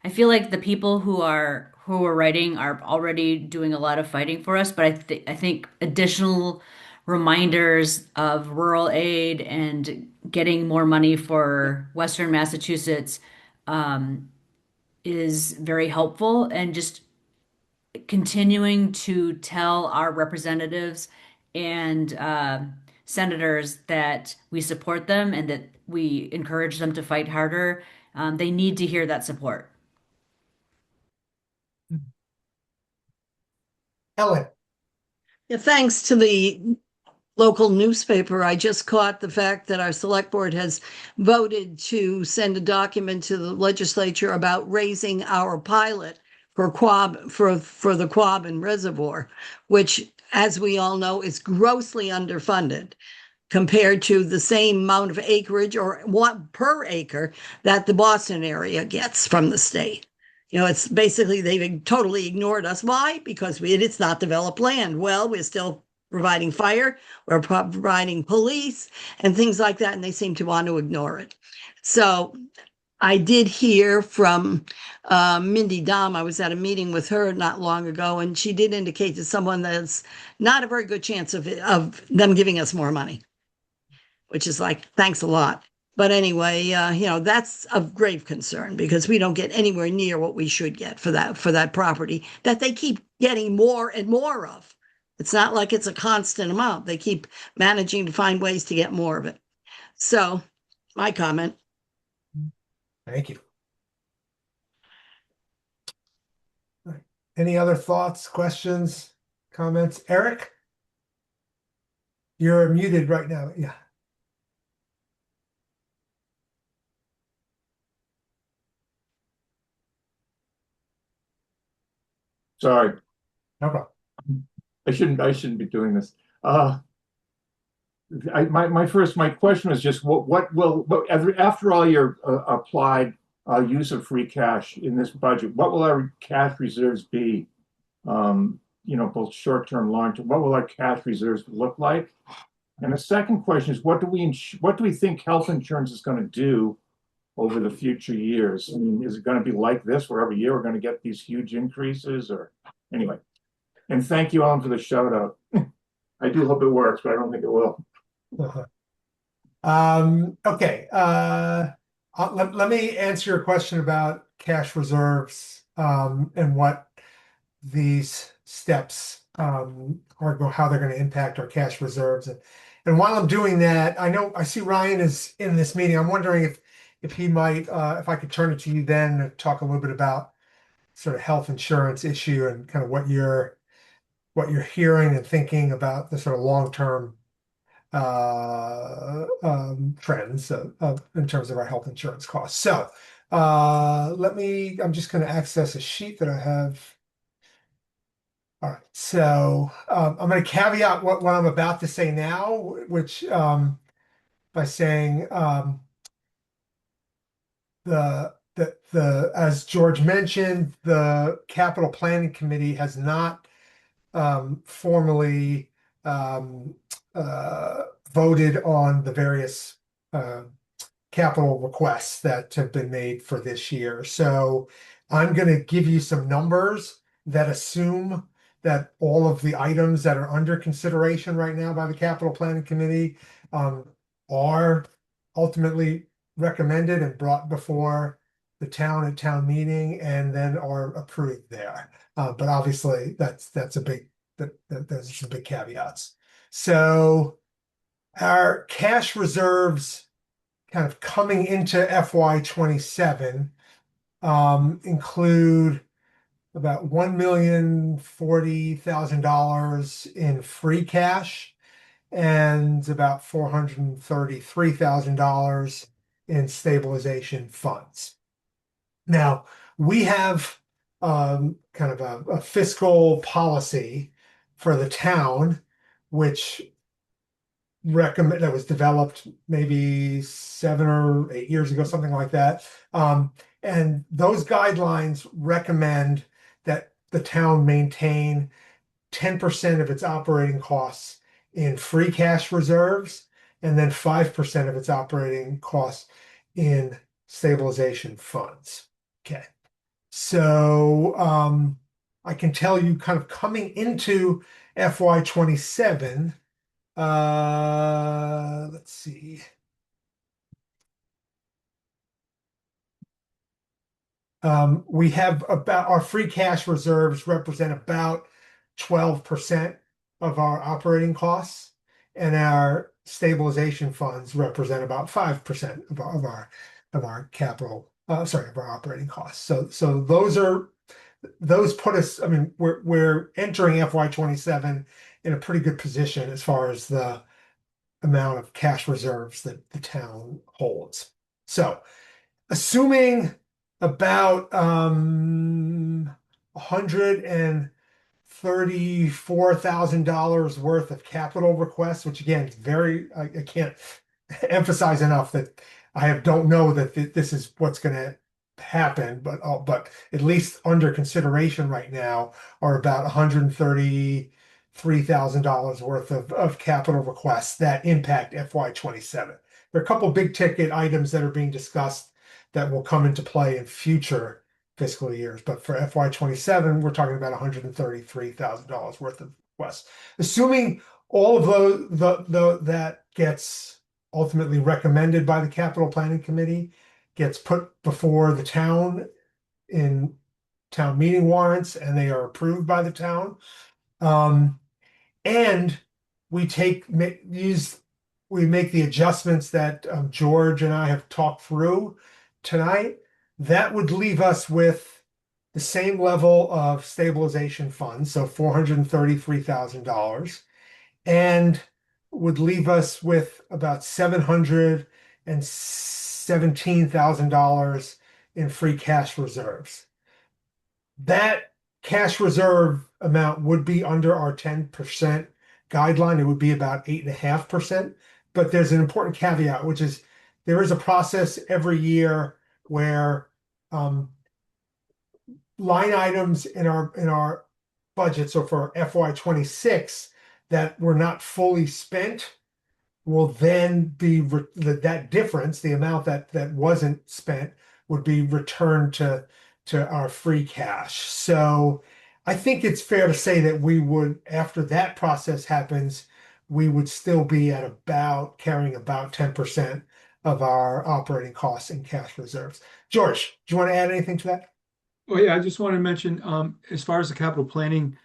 I feel like the people who are writing are already doing a lot of fighting for us, but I think additional reminders of rural aid and getting more money for Western Massachusetts is very helpful, and just continuing to tell our representatives and senators that we support them and that we encourage them to fight harder. They need to hear that support. Ellen. Yeah, thanks to the local newspaper, I just caught the fact that our select board has voted to send a document to the legislature about raising our pilot for for the Quabbin Reservoir, which, as we all know, is grossly underfunded compared to the same amount of acreage or what per acre that the Boston area gets from the state. It's basically they've totally ignored us. Why? Because it's not developed land. Well, we're still providing fire, we're providing police and things like that, and they seem to want to ignore it. So I did hear from Mindy Dom. I was at a meeting with her not long ago, and she did indicate to someone that's not a very good chance of them giving us more money, which is like, thanks a lot. But anyway, that's of grave concern because we don't get anywhere near what we should get for that property that they keep getting more and more of. It's not like it's a constant amount. They keep managing to find ways to get more of it. So, my comment. Thank you. All right. Any other thoughts, questions, comments? Eric? You're muted right now. Yeah. Sorry, No problem. I shouldn't be doing this. My question was just after all your applied use of free cash in this budget, what will our cash reserves be? Both short-term, long-term. What will our cash reserves look like? And the second question is, what do we think health insurance is going to do over the future years? I mean, is it going to be like this, where every year we're going to get these huge increases, or anyway? And thank you, Alan, for the shout out. I do hope it works, but I don't think it will. Okay. Let me answer your question about cash reserves and what these steps are, how they're going to impact our cash reserves. And while I'm doing that, I see Ryan is in this meeting. I'm wondering if he might, if I could turn it to you then to talk a little bit about sort of health insurance issue and kind of what you're hearing and thinking about the sort of long-term trends in terms of our health insurance costs. So I'm just going to access a sheet that I have. All right, so I'm going to caveat what I'm about to say now, which by saying as George mentioned, the Capital Planning Committee has not formally voted on the various capital requests that have been made for this year. So I'm going to give you some numbers that assume that all of the items that are under consideration right now by the Capital Planning Committee are ultimately recommended and brought before the town at town meeting and then are approved there. But obviously there's some big caveats. So our cash reserves kind of coming into FY27 include about $1,040,000 in free cash and about $433,000 in stabilization funds. Now, we have kind of a fiscal policy for the town, which that was developed maybe 7 or 8 years ago, something like that. And those guidelines recommend that the town maintain 10% of its operating costs in free cash reserves, and then 5% of its operating costs in stabilization funds. Okay. So I can tell you kind of coming into FY27, let's see. We have about our free cash reserves represent about 12% of our operating costs, and our stabilization funds represent about 5% of our capital, sorry, of our operating costs. So those put us, I mean, we're entering FY27 in a pretty good position as far as the amount of cash reserves that the town holds. So assuming about 134,000 worth of capital requests, which again is very, I can't emphasize enough that don't know that this is what's going to happen, but at least under consideration right now are about $133,000 worth of capital requests that impact FY27. There are a couple big ticket items that are being discussed that will come into play in future fiscal years, but for FY27, we're talking about $133,000 worth of requests. Assuming all of that gets ultimately recommended by the capital planning committee, gets put before the town in town meeting warrants, and they are approved by the town. And we make the adjustments that George and I have talked through tonight. That would leave us with the same level of stabilization funds, so $433,000, and would leave us with about $717,000 in free cash reserves. That cash reserve amount would be under our 10% guideline. It would be about 8.5%. But there's an important caveat, which is there is a process every year where line items in our budget, so for FY26 that were not fully spent, will then be that difference, the amount that wasn't spent, would be returned to our free cash. So I think it's fair to say that we would, after that process happens, we would still be at about carrying about 10% of our operating costs in cash reserves. George, do you want to add anything to that? Well, yeah, I just want to mention, as far as the capital planning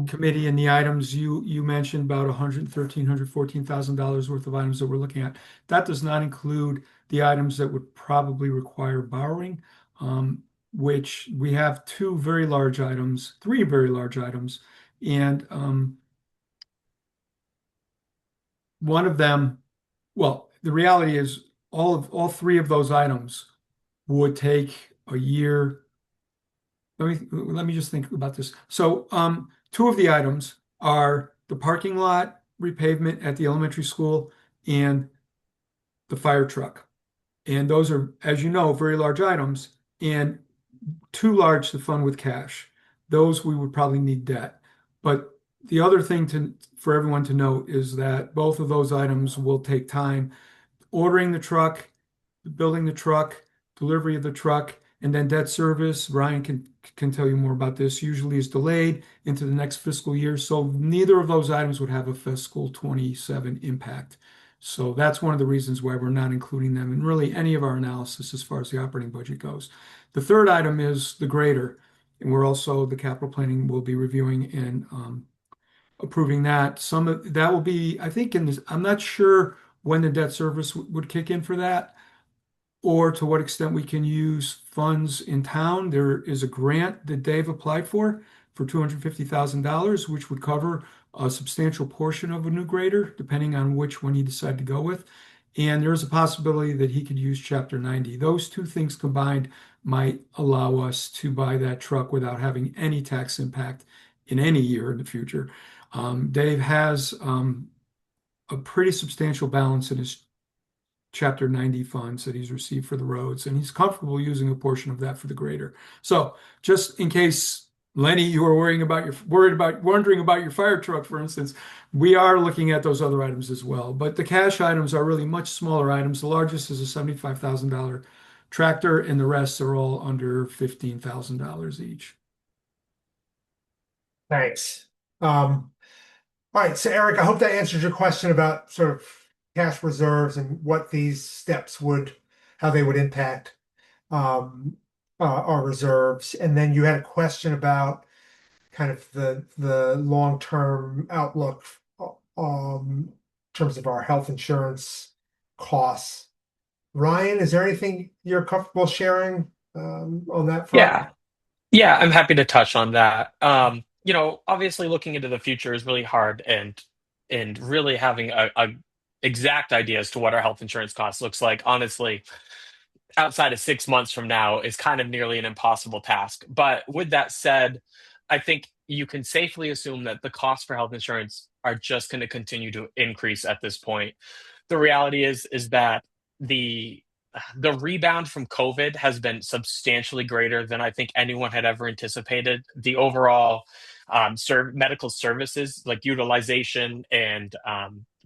committee and the items you mentioned about $114,000 worth of items that we're looking at. That does not include the items that would probably require borrowing, which we have three very large items, and one of them, well, the reality is all three of those items would take a year. Let me just think about this. So, two of the items are the parking lot repavement at the elementary school and the fire truck. And those are, as you know, very large items and too large to fund with cash. Those we would probably need debt. But the other thing for everyone to note is that both of those items will take time. Ordering the truck, building the truck, delivery of the truck, and then debt service, Ryan can tell you more about this, usually is delayed into the next fiscal year. So neither of those items would have a fiscal 27 impact. So that's one of the reasons why we're not including them in really any of our analysis as far as the operating budget goes. The third item is the grader, and the capital planning will be reviewing and approving that. Some of that will be, I think, I'm not sure when the debt service would kick in for that, or to what extent we can use funds in town. There is a grant that Dave applied for $250,000, which would cover a substantial portion of a new grader, depending on which one you decide to go with. and there's a possibility that he could use Chapter 90. Those two things combined might allow us to buy that truck without having any tax impact in any year in the future. Dave has a pretty substantial balance in his Chapter 90 funds that he's received for the roads, and he's comfortable using a portion of that for the grader. So just in case, Lenny, you were wondering about your fire truck, for instance, we are looking at those other items as well. But the cash items are really much smaller items. The largest is a $75,000 tractor, and the rest are all under $15,000 each. Thanks. All right, so Eric, I hope that answers your question about sort of cash reserves and what these steps how they would impact our reserves. And then you had a question about kind of the long-term outlook in terms of our health insurance costs. Ryan, is there anything you're comfortable sharing on that front? Yeah. Yeah, I'm happy to touch on that. Obviously looking into the future is really hard and really having a exact idea as to what our health insurance cost looks like, honestly, outside of 6 months from now is kind of nearly an impossible task. But with that said, I think you can safely assume that the costs for health insurance are just going to continue to increase at this point. The reality is that the the rebound from COVID has been substantially greater than I think anyone had ever anticipated. The overall medical services, like utilization and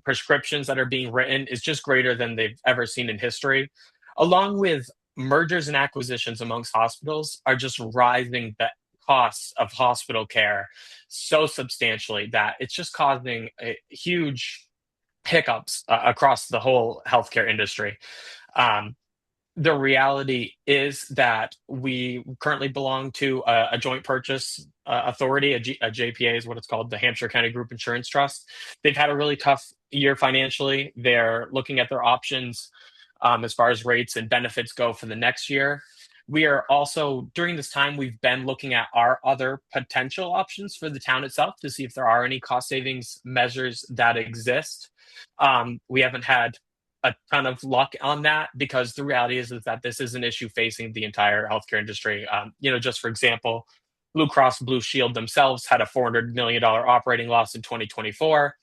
prescriptions that are being written, is just greater than they've ever seen in history. Along with mergers and acquisitions amongst hospitals, are just rising the costs of hospital care so substantially that it's just causing huge hiccups across the whole healthcare industry. Um, the reality is that we currently belong to a joint purchase authority, a JPA is what it's called, the Hampshire County Group Insurance Trust. They've had a really tough year financially. They're looking at their options as far as rates and benefits go for the next year. We are also, during this time, we've been looking at our other potential options for the town itself to see if there are any cost savings measures that exist. We haven't had a ton of luck on that because the reality is that this is an issue facing the entire healthcare industry. Just for example, Blue Cross Blue Shield themselves had a $400 million operating loss in 2024.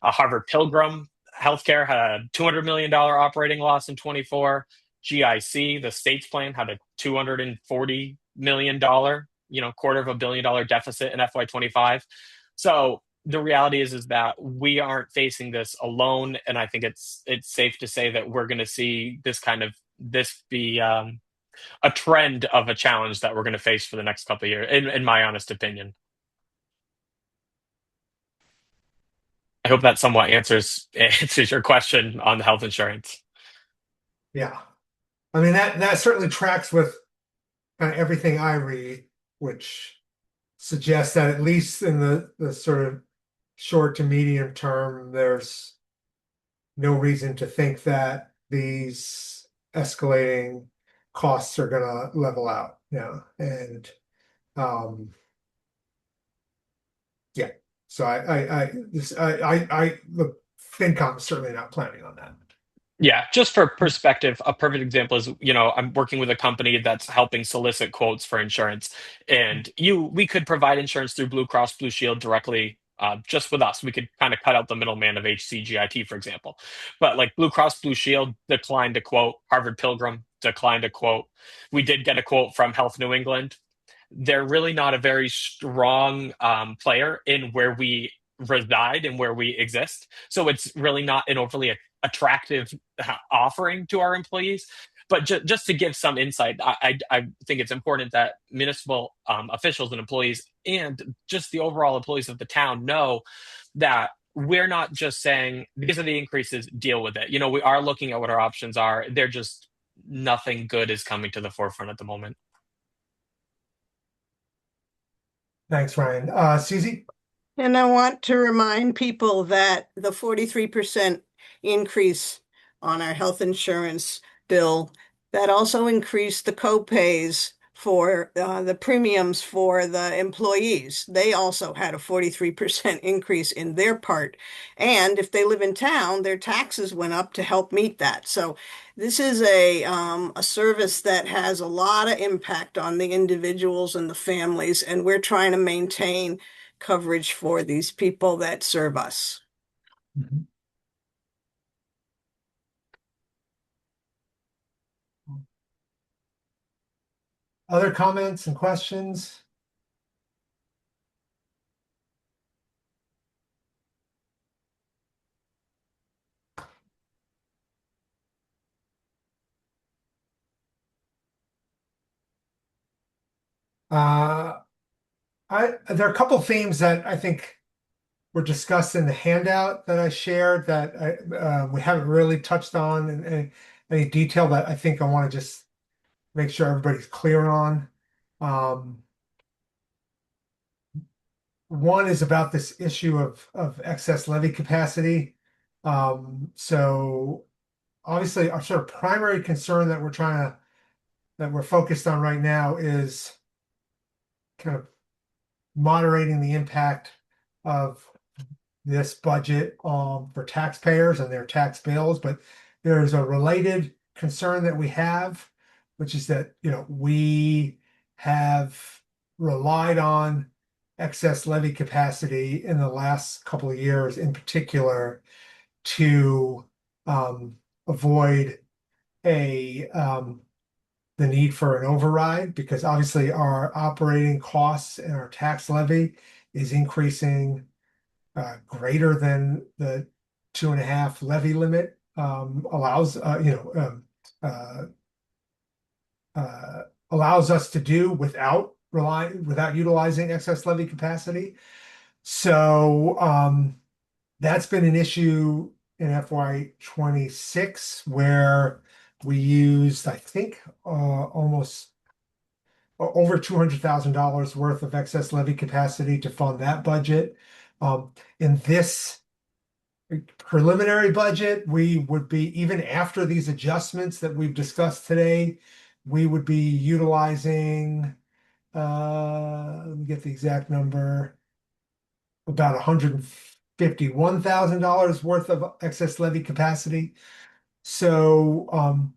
Harvard Pilgrim Healthcare had a $200 million operating loss in 24. GIC, the state's plan, had a $240 million, $250 million deficit in FY25. So the reality is that we aren't facing this alone, and I think it's safe to say that we're going to see this be a trend of a challenge that we're going to face for the next couple of years, in my honest opinion. I hope that somewhat answers your question on the health insurance. Yeah. I mean, that certainly tracks with kind of everything I read, which suggests that at least in the sort of short to medium term, there's no reason to think that these escalating costs are going to level out. Yeah. And yeah. So the FinCom is certainly not planning on that. Yeah, just for perspective, a perfect example is, I'm working with a company that's helping solicit quotes for insurance, and we could provide insurance through Blue Cross Blue Shield directly, just with us. We could kind of cut out the middleman of HCGIT, for example. But like Blue Cross Blue Shield declined to quote, Harvard Pilgrim declined to quote. We did get a quote from Health New England. They're really not a very strong player in where we reside and where we exist. So it's really not an overly attractive offering to our employees. But just to give some insight, I think it's important that municipal officials and employees and just the overall employees of the town know that we're not just saying these are the increases, deal with it. We are looking at what our options are. They're just nothing good is coming to the forefront at the moment. Thanks, Ryan. Susie? And I want to remind people that the 43% increase on our health insurance bill, that also increased the co-pays for the premiums for the employees. They also had a 43% increase in their part. And if they live in town, their taxes went up to help meet that. So this is a service that has a lot of impact on the individuals and the families, and we're trying to maintain coverage for these people that serve us. Mhm. Other comments and questions? Uh, there are a couple themes that I think were discussed in the handout that I shared that we haven't really touched on in any detail that I think I want to just make sure everybody's clear on. Um, One is about this issue of excess levy capacity. So obviously our sort of primary concern that we're focused on right now is kind of moderating the impact of this budget for taxpayers and their tax bills. But there's a related concern that we have, which is that, we have relied on excess levy capacity in the last couple of years, in particular, to avoid a the need for an override, because obviously our operating costs and our tax levy is increasing greater than the 2.5 levy limit allows uh, allows us to do without utilizing excess levy capacity. So that's been an issue in FY 26 where we used, I think, almost over $200,000 worth of excess levy capacity to fund that budget. In this preliminary budget, we would be, even after these adjustments that we've discussed today, we would be utilizing, let me get the exact number, about $151,000 worth of excess levy capacity. So I'm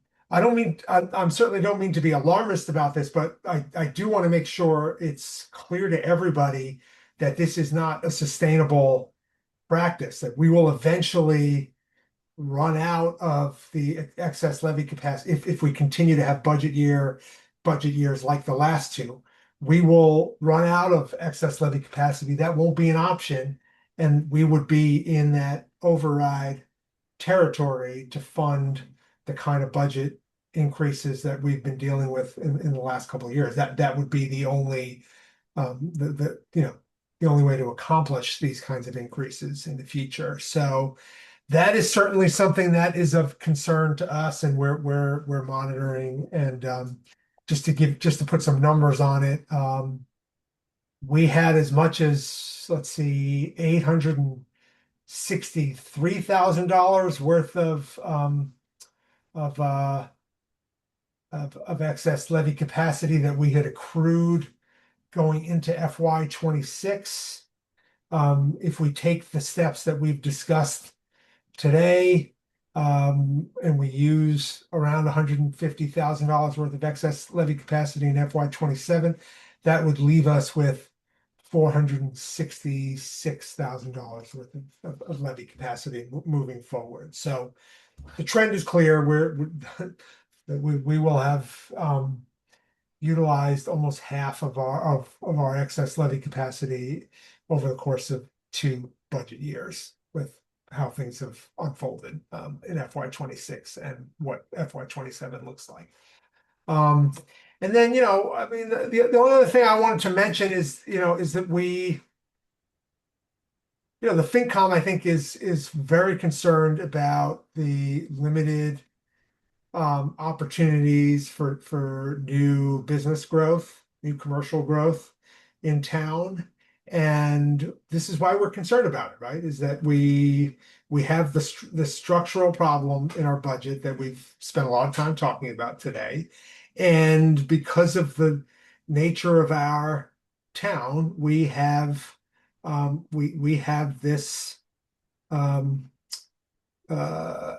certainly don't mean to be alarmist about this, but I do want to make sure it's clear to everybody that this is not a sustainable practice, that we will eventually run out of the excess levy capacity if we continue to have budget years like the last two. We will run out of excess levy capacity. That won't be an option, and we would be in that override territory to fund the kind of budget increases that we've been dealing with in the last couple of years. That would be the only the only way to accomplish these kinds of increases in the future. So that is certainly something that is of concern to us, and we're monitoring. And just to put some numbers on it, we had as much as, let's see, $863,000 worth of, uh, of excess levy capacity that we had accrued going into FY 26. If we take the steps that we've discussed today, and we use around $150,000 worth of excess levy capacity in FY 27, that would leave us with $466,000 worth of levy capacity moving forward. So the trend is clear. We will have utilized almost half of our excess levy capacity over the course of 2 budget years, with how things have unfolded in FY 26 and what FY 27 looks like. And then, I mean, the only other thing I wanted to mention is that the FinCom, I think, is very concerned about the limited opportunities for new business growth, new commercial growth in town. And this is why we're concerned about it, right? Is that we have the structural problem in our budget that we've spent a lot of time talking about today. And because of the nature of our town, we have this um, uh,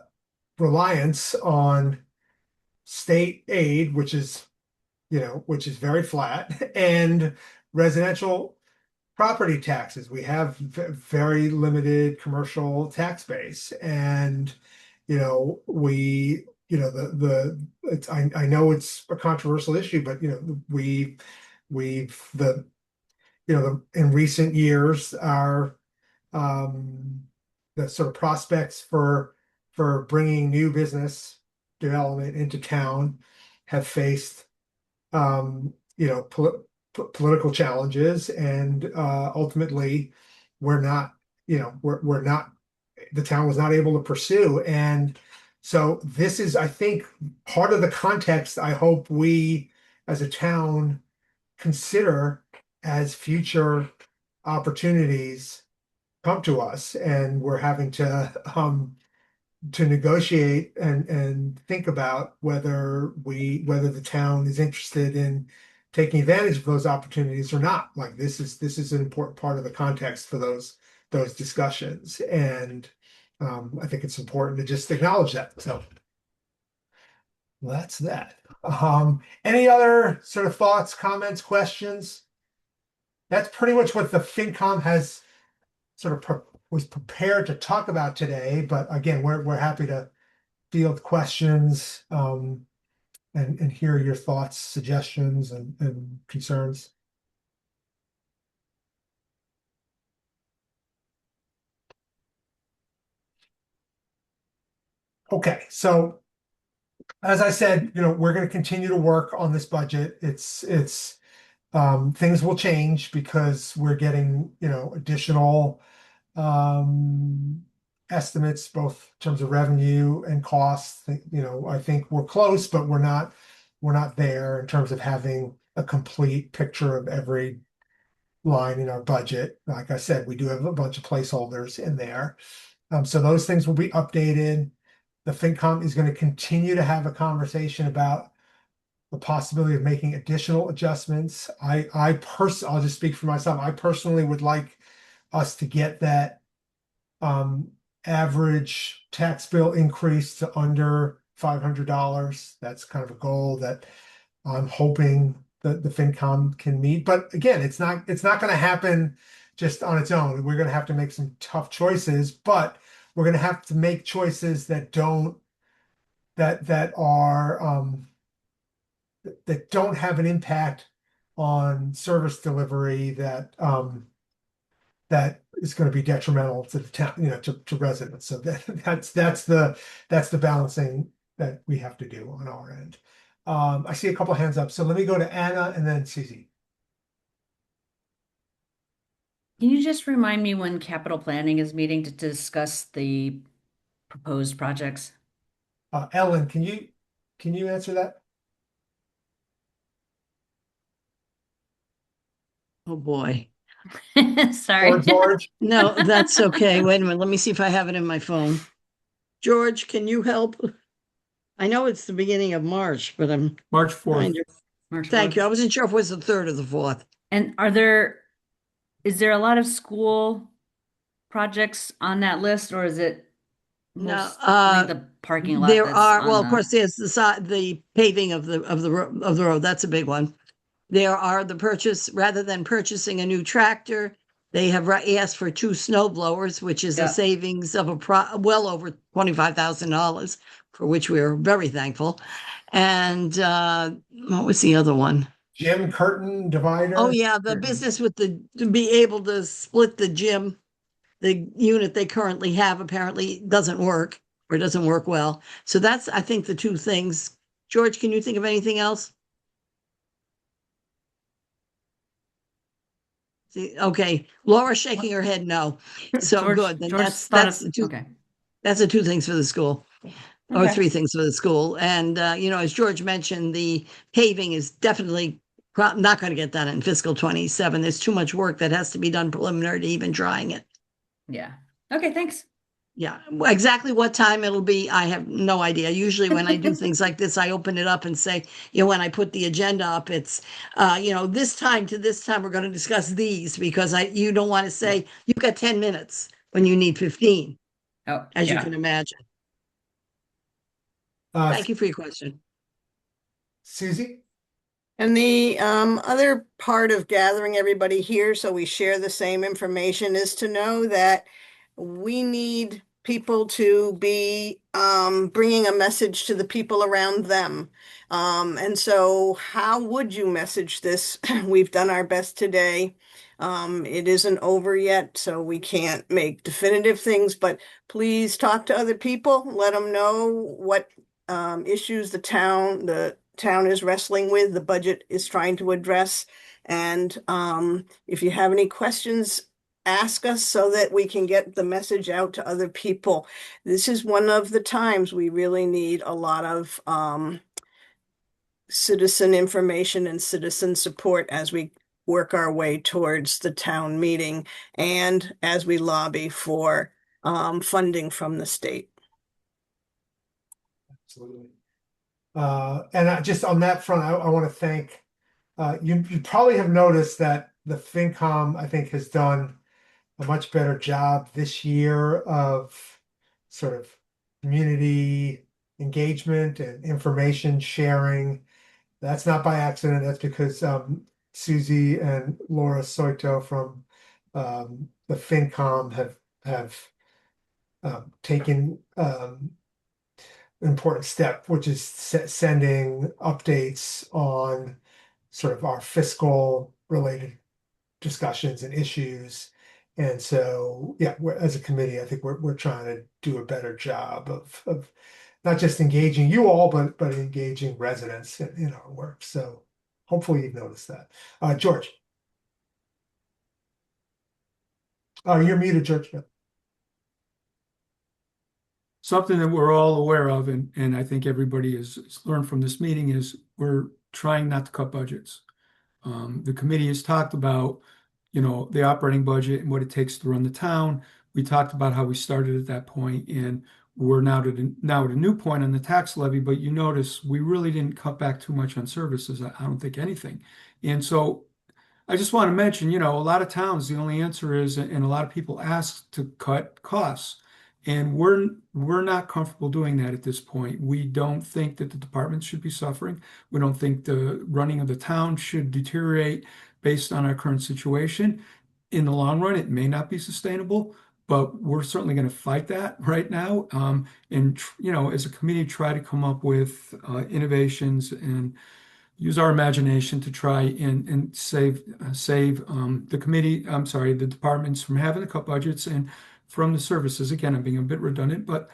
reliance on state aid, which is very flat, and residential property taxes. We have very limited commercial tax base, and I know it's a controversial issue, but we've in recent years um, the sort of prospects for bringing new business development into town have faced political challenges, and ultimately we're not, we're not, the town was not able to pursue. And so this is, I think, part of the context I hope we as a town consider as future opportunities come to us, and we're having to negotiate and think about whether the town is interested in taking advantage of those opportunities or not. Like this is an important part of the context for those discussions, and I think it's important to just acknowledge that. So that's that. Any other sort of thoughts, comments, questions? That's pretty much what the FinCom has sort of was prepared to talk about today. But again, we're happy to field questions, and hear your thoughts, suggestions, and concerns. Okay, so as I said, we're going to continue to work on this budget. It's things will change because we're getting, additional um, estimates, both in terms of revenue and costs. I think we're close, but we're not there in terms of having a complete picture of every line in our budget. Like I said, we do have a bunch of placeholders in there. So those things will be updated. The FinCom is going to continue to have a conversation about the possibility of making additional adjustments. I'll just speak for myself. I personally would like us to get that average tax bill increase to under $500. That's kind of a goal that I'm hoping that the FinCom can meet. But again, it's not going to happen just on its own. We're going to have to make some tough choices, but we're going to have to make choices that don't have an impact on service delivery that is going to be detrimental to the town, to residents. So that's the balancing that we have to do on our end. I see a couple hands up, so let me go to Anna and then Susie. Can you just remind me when capital planning is meeting to discuss the proposed projects? Ellen, can you answer that? Oh, boy. Sorry. Or George? No, that's okay. Wait a minute. Let me see if I have it in my phone. George, can you help? I know it's the beginning of March, but I'm March 4th. trying to. March Thank 4th. you. I wasn't sure if it was the 3rd or the 4th. And is there a lot of school projects on that list, or is it No, mostly the parking lot There that's are, on well, of the- course, there's the paving of the road. That's a big one. There are rather than purchasing a new tractor, they have asked for 2 snow blowers, which is Yeah. a savings of well over $25,000, for which we are very thankful. And what was the other one? Jim Curtin divider? Oh, yeah, the business to be able to split the gym. The unit they currently have apparently doesn't work, or doesn't work well. So that's, I think, the 2 things. George, can you think of anything else? See, okay, Laura's shaking her head no. So George, good. Then George that's thought that's of, the 2 okay. that's the 2 things for the school. Or Okay. 3 things for the school. And as George mentioned, the paving is definitely not going to get done in fiscal 27. There's too much work that has to be done preliminary to even trying it. Yeah. Okay, thanks. Yeah, exactly what time it'll be, I have no idea. Usually when I do things like this, I open it up and say, when I put the agenda up, it's, this time to this time, we're going to discuss these because you don't want to say you've got 10 minutes when you need 15, Oh, as you yeah. can imagine. Uh, Thank you for your question. Susie? And the other part of gathering everybody here so we share the same information is to know that we need people to be bringing a message to the people around them. And so how would you message this? We've done our best today. It isn't over yet, so we can't make definitive things, but please talk to other people, let them know what issues the town is wrestling with, the budget is trying to address. And if you have any questions, ask us so that we can get the message out to other people. This is one of the times we really need a lot of citizen information and citizen support as we work our way towards the town meeting and as we lobby for funding from the state. Absolutely. Just on that front, I want to thank you probably have noticed that the FinCom, I think, has done a much better job this year of sort of community engagement and information sharing. That's not by accident. That's because Susie and Laura Soito from the FinCom have taken an important step, which is sending updates on sort of our fiscal related discussions and issues. And so, yeah, as a committee, I think we're trying to do a better job of not just engaging you all, but engaging residents in our work. So hopefully you've noticed that. George, you're muted, George. Yeah. Something that we're all aware of, and I think everybody has learned from this meeting, is we're trying not to cut budgets. The committee has talked about, the operating budget and what it takes to run the town. We talked about how we started at that point, and we're now at a new point on the tax levy. But you notice we really didn't cut back too much on services. I don't think anything. And so I just want to mention, a lot of towns, the only answer is, and a lot of people ask to cut costs. And we're not comfortable doing that at this point. We don't think that the departments should be suffering. We don't think the running of the town should deteriorate based on our current situation. In the long run, it may not be sustainable, but we're certainly going to fight that right now. And as a committee, try to come up with innovations and use our imagination to try and save the committee, I'm sorry, the departments from having to cut budgets and from the services. Again, I'm being a bit redundant, but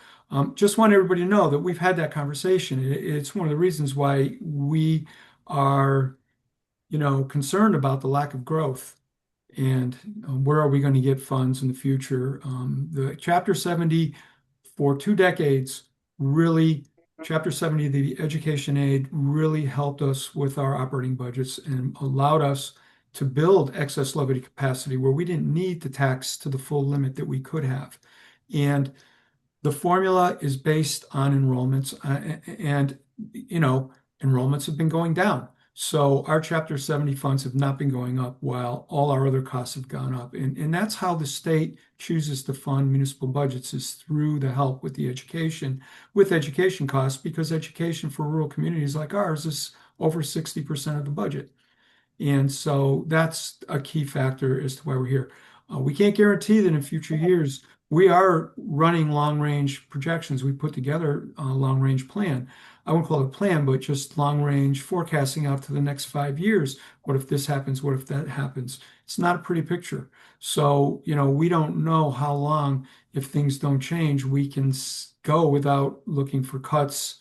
just want everybody to know that we've had that conversation. It's one of the reasons why we are, concerned about the lack of growth and where are we going to get funds in the future. The Chapter 70 for 2 decades really Chapter 70 of the education aid really helped us with our operating budgets and allowed us to build excess levy capacity where we didn't need to tax to the full limit that we could have. And the formula is based on enrollments, and enrollments have been going down. So our Chapter 70 funds have not been going up while all our other costs have gone up. And that's how the state chooses to fund municipal budgets, is through the help with education costs, because education for rural communities like ours is over 60% of the budget. And so that's a key factor as to why we're here. We can't guarantee that in future years we are running long-range projections. We put together a long-range plan. I won't call it a plan, but just long-range forecasting out to the next 5 years. What if this happens? What if that happens? It's not a pretty picture. So, we don't know how long, if things don't change, we can go without looking for cuts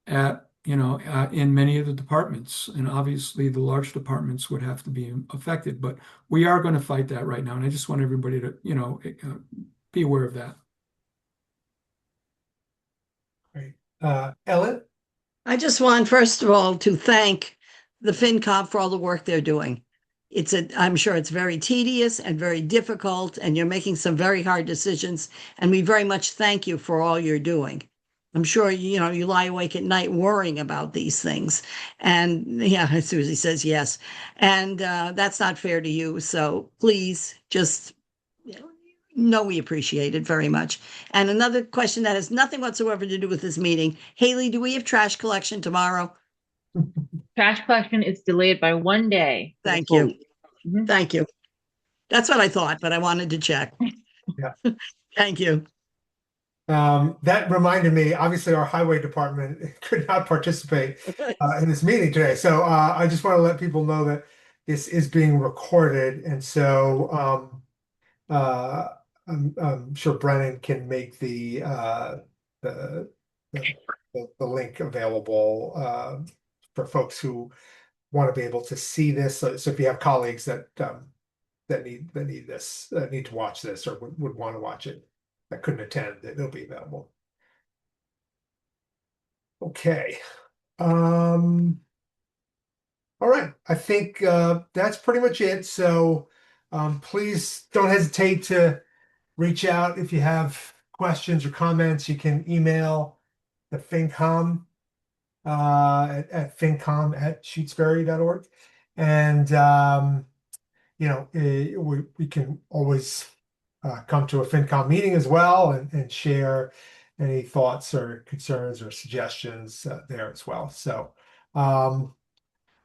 in many of the departments. And obviously the large departments would have to be affected, but we are going to fight that right now. And I just want everybody to, be aware of that. Great. Ellen? I just want, first of all, to thank the FinCom for all the work they're doing. I'm sure it's very tedious and very difficult, and you're making some very hard decisions. And we very much thank you for all you're doing. I'm sure, you lie awake at night worrying about these things. And yeah, Susie says yes. And that's not fair to you. So please just know we appreciate it very much. And another question that has nothing whatsoever to do with this meeting. Haley, do we have trash collection tomorrow? Trash collection is delayed by 1 day for this Thank whole you. week. Mhm. Thank you. That's what I thought, but I wanted to check. Yeah. Thank you. That reminded me, obviously our highway department could not participate in this meeting today. So I just want to let people know that this is being recorded. And so I'm sure Brennan can make the, the link available for folks who want to be able to see this. So if you have colleagues that need this, need to watch this or would want to watch it, that couldn't attend, it'll be available. Okay. All right. I think that's pretty much it. So please don't hesitate to reach out if you have questions or comments. You can email the FinCom at fincom@shutesbury.org. And we can always come to a FinCom meeting as well and share any thoughts or concerns or suggestions there as well. So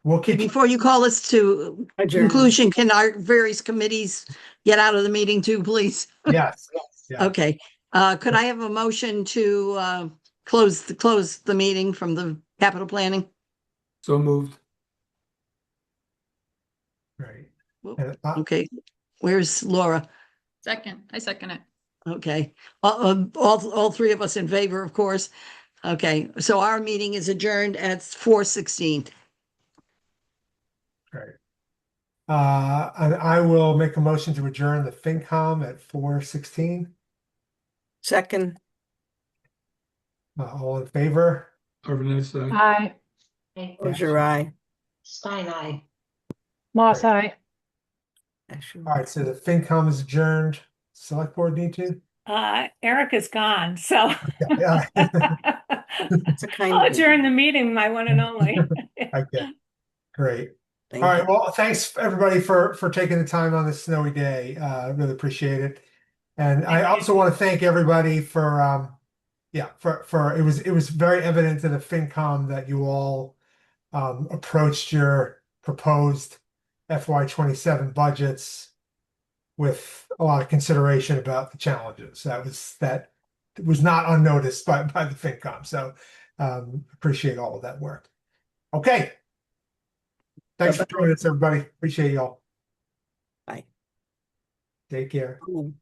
we'll keep Before you call us to Adjourn. conclusion, can our various committees get out of the meeting too, please? yes. Yeah. Okay. Could I have a motion to close the meeting from the capital planning? So moved. Right. Whoop. And, Okay. Where's Laura? I second it. Okay. All three of us in favor, of course. Okay. So our meeting is adjourned at 4:16. right. And I will make a motion to adjourn the FinCom at 4:16. Second, All in favor? Urbanist, Aye. close your eye. Stein, aye. Moss, Right. aye. All right, so the FinCom is adjourned. Select board need to? Eric is gone, so Yeah. It's a kind I'll of. adjourn the meeting, my one and only. Okay, great. Thank All right, you. well, thanks everybody for taking the time on this snowy day. Really appreciate it. And I also want to thank everybody for it was very evident to the FinCom that you all approached your proposed FY27 budgets with a lot of consideration about the challenges. That was not unnoticed by the FinCom. So appreciate all of that work. Okay. Thanks for joining us, everybody. Appreciate y'all. Bye. Take care. Mm.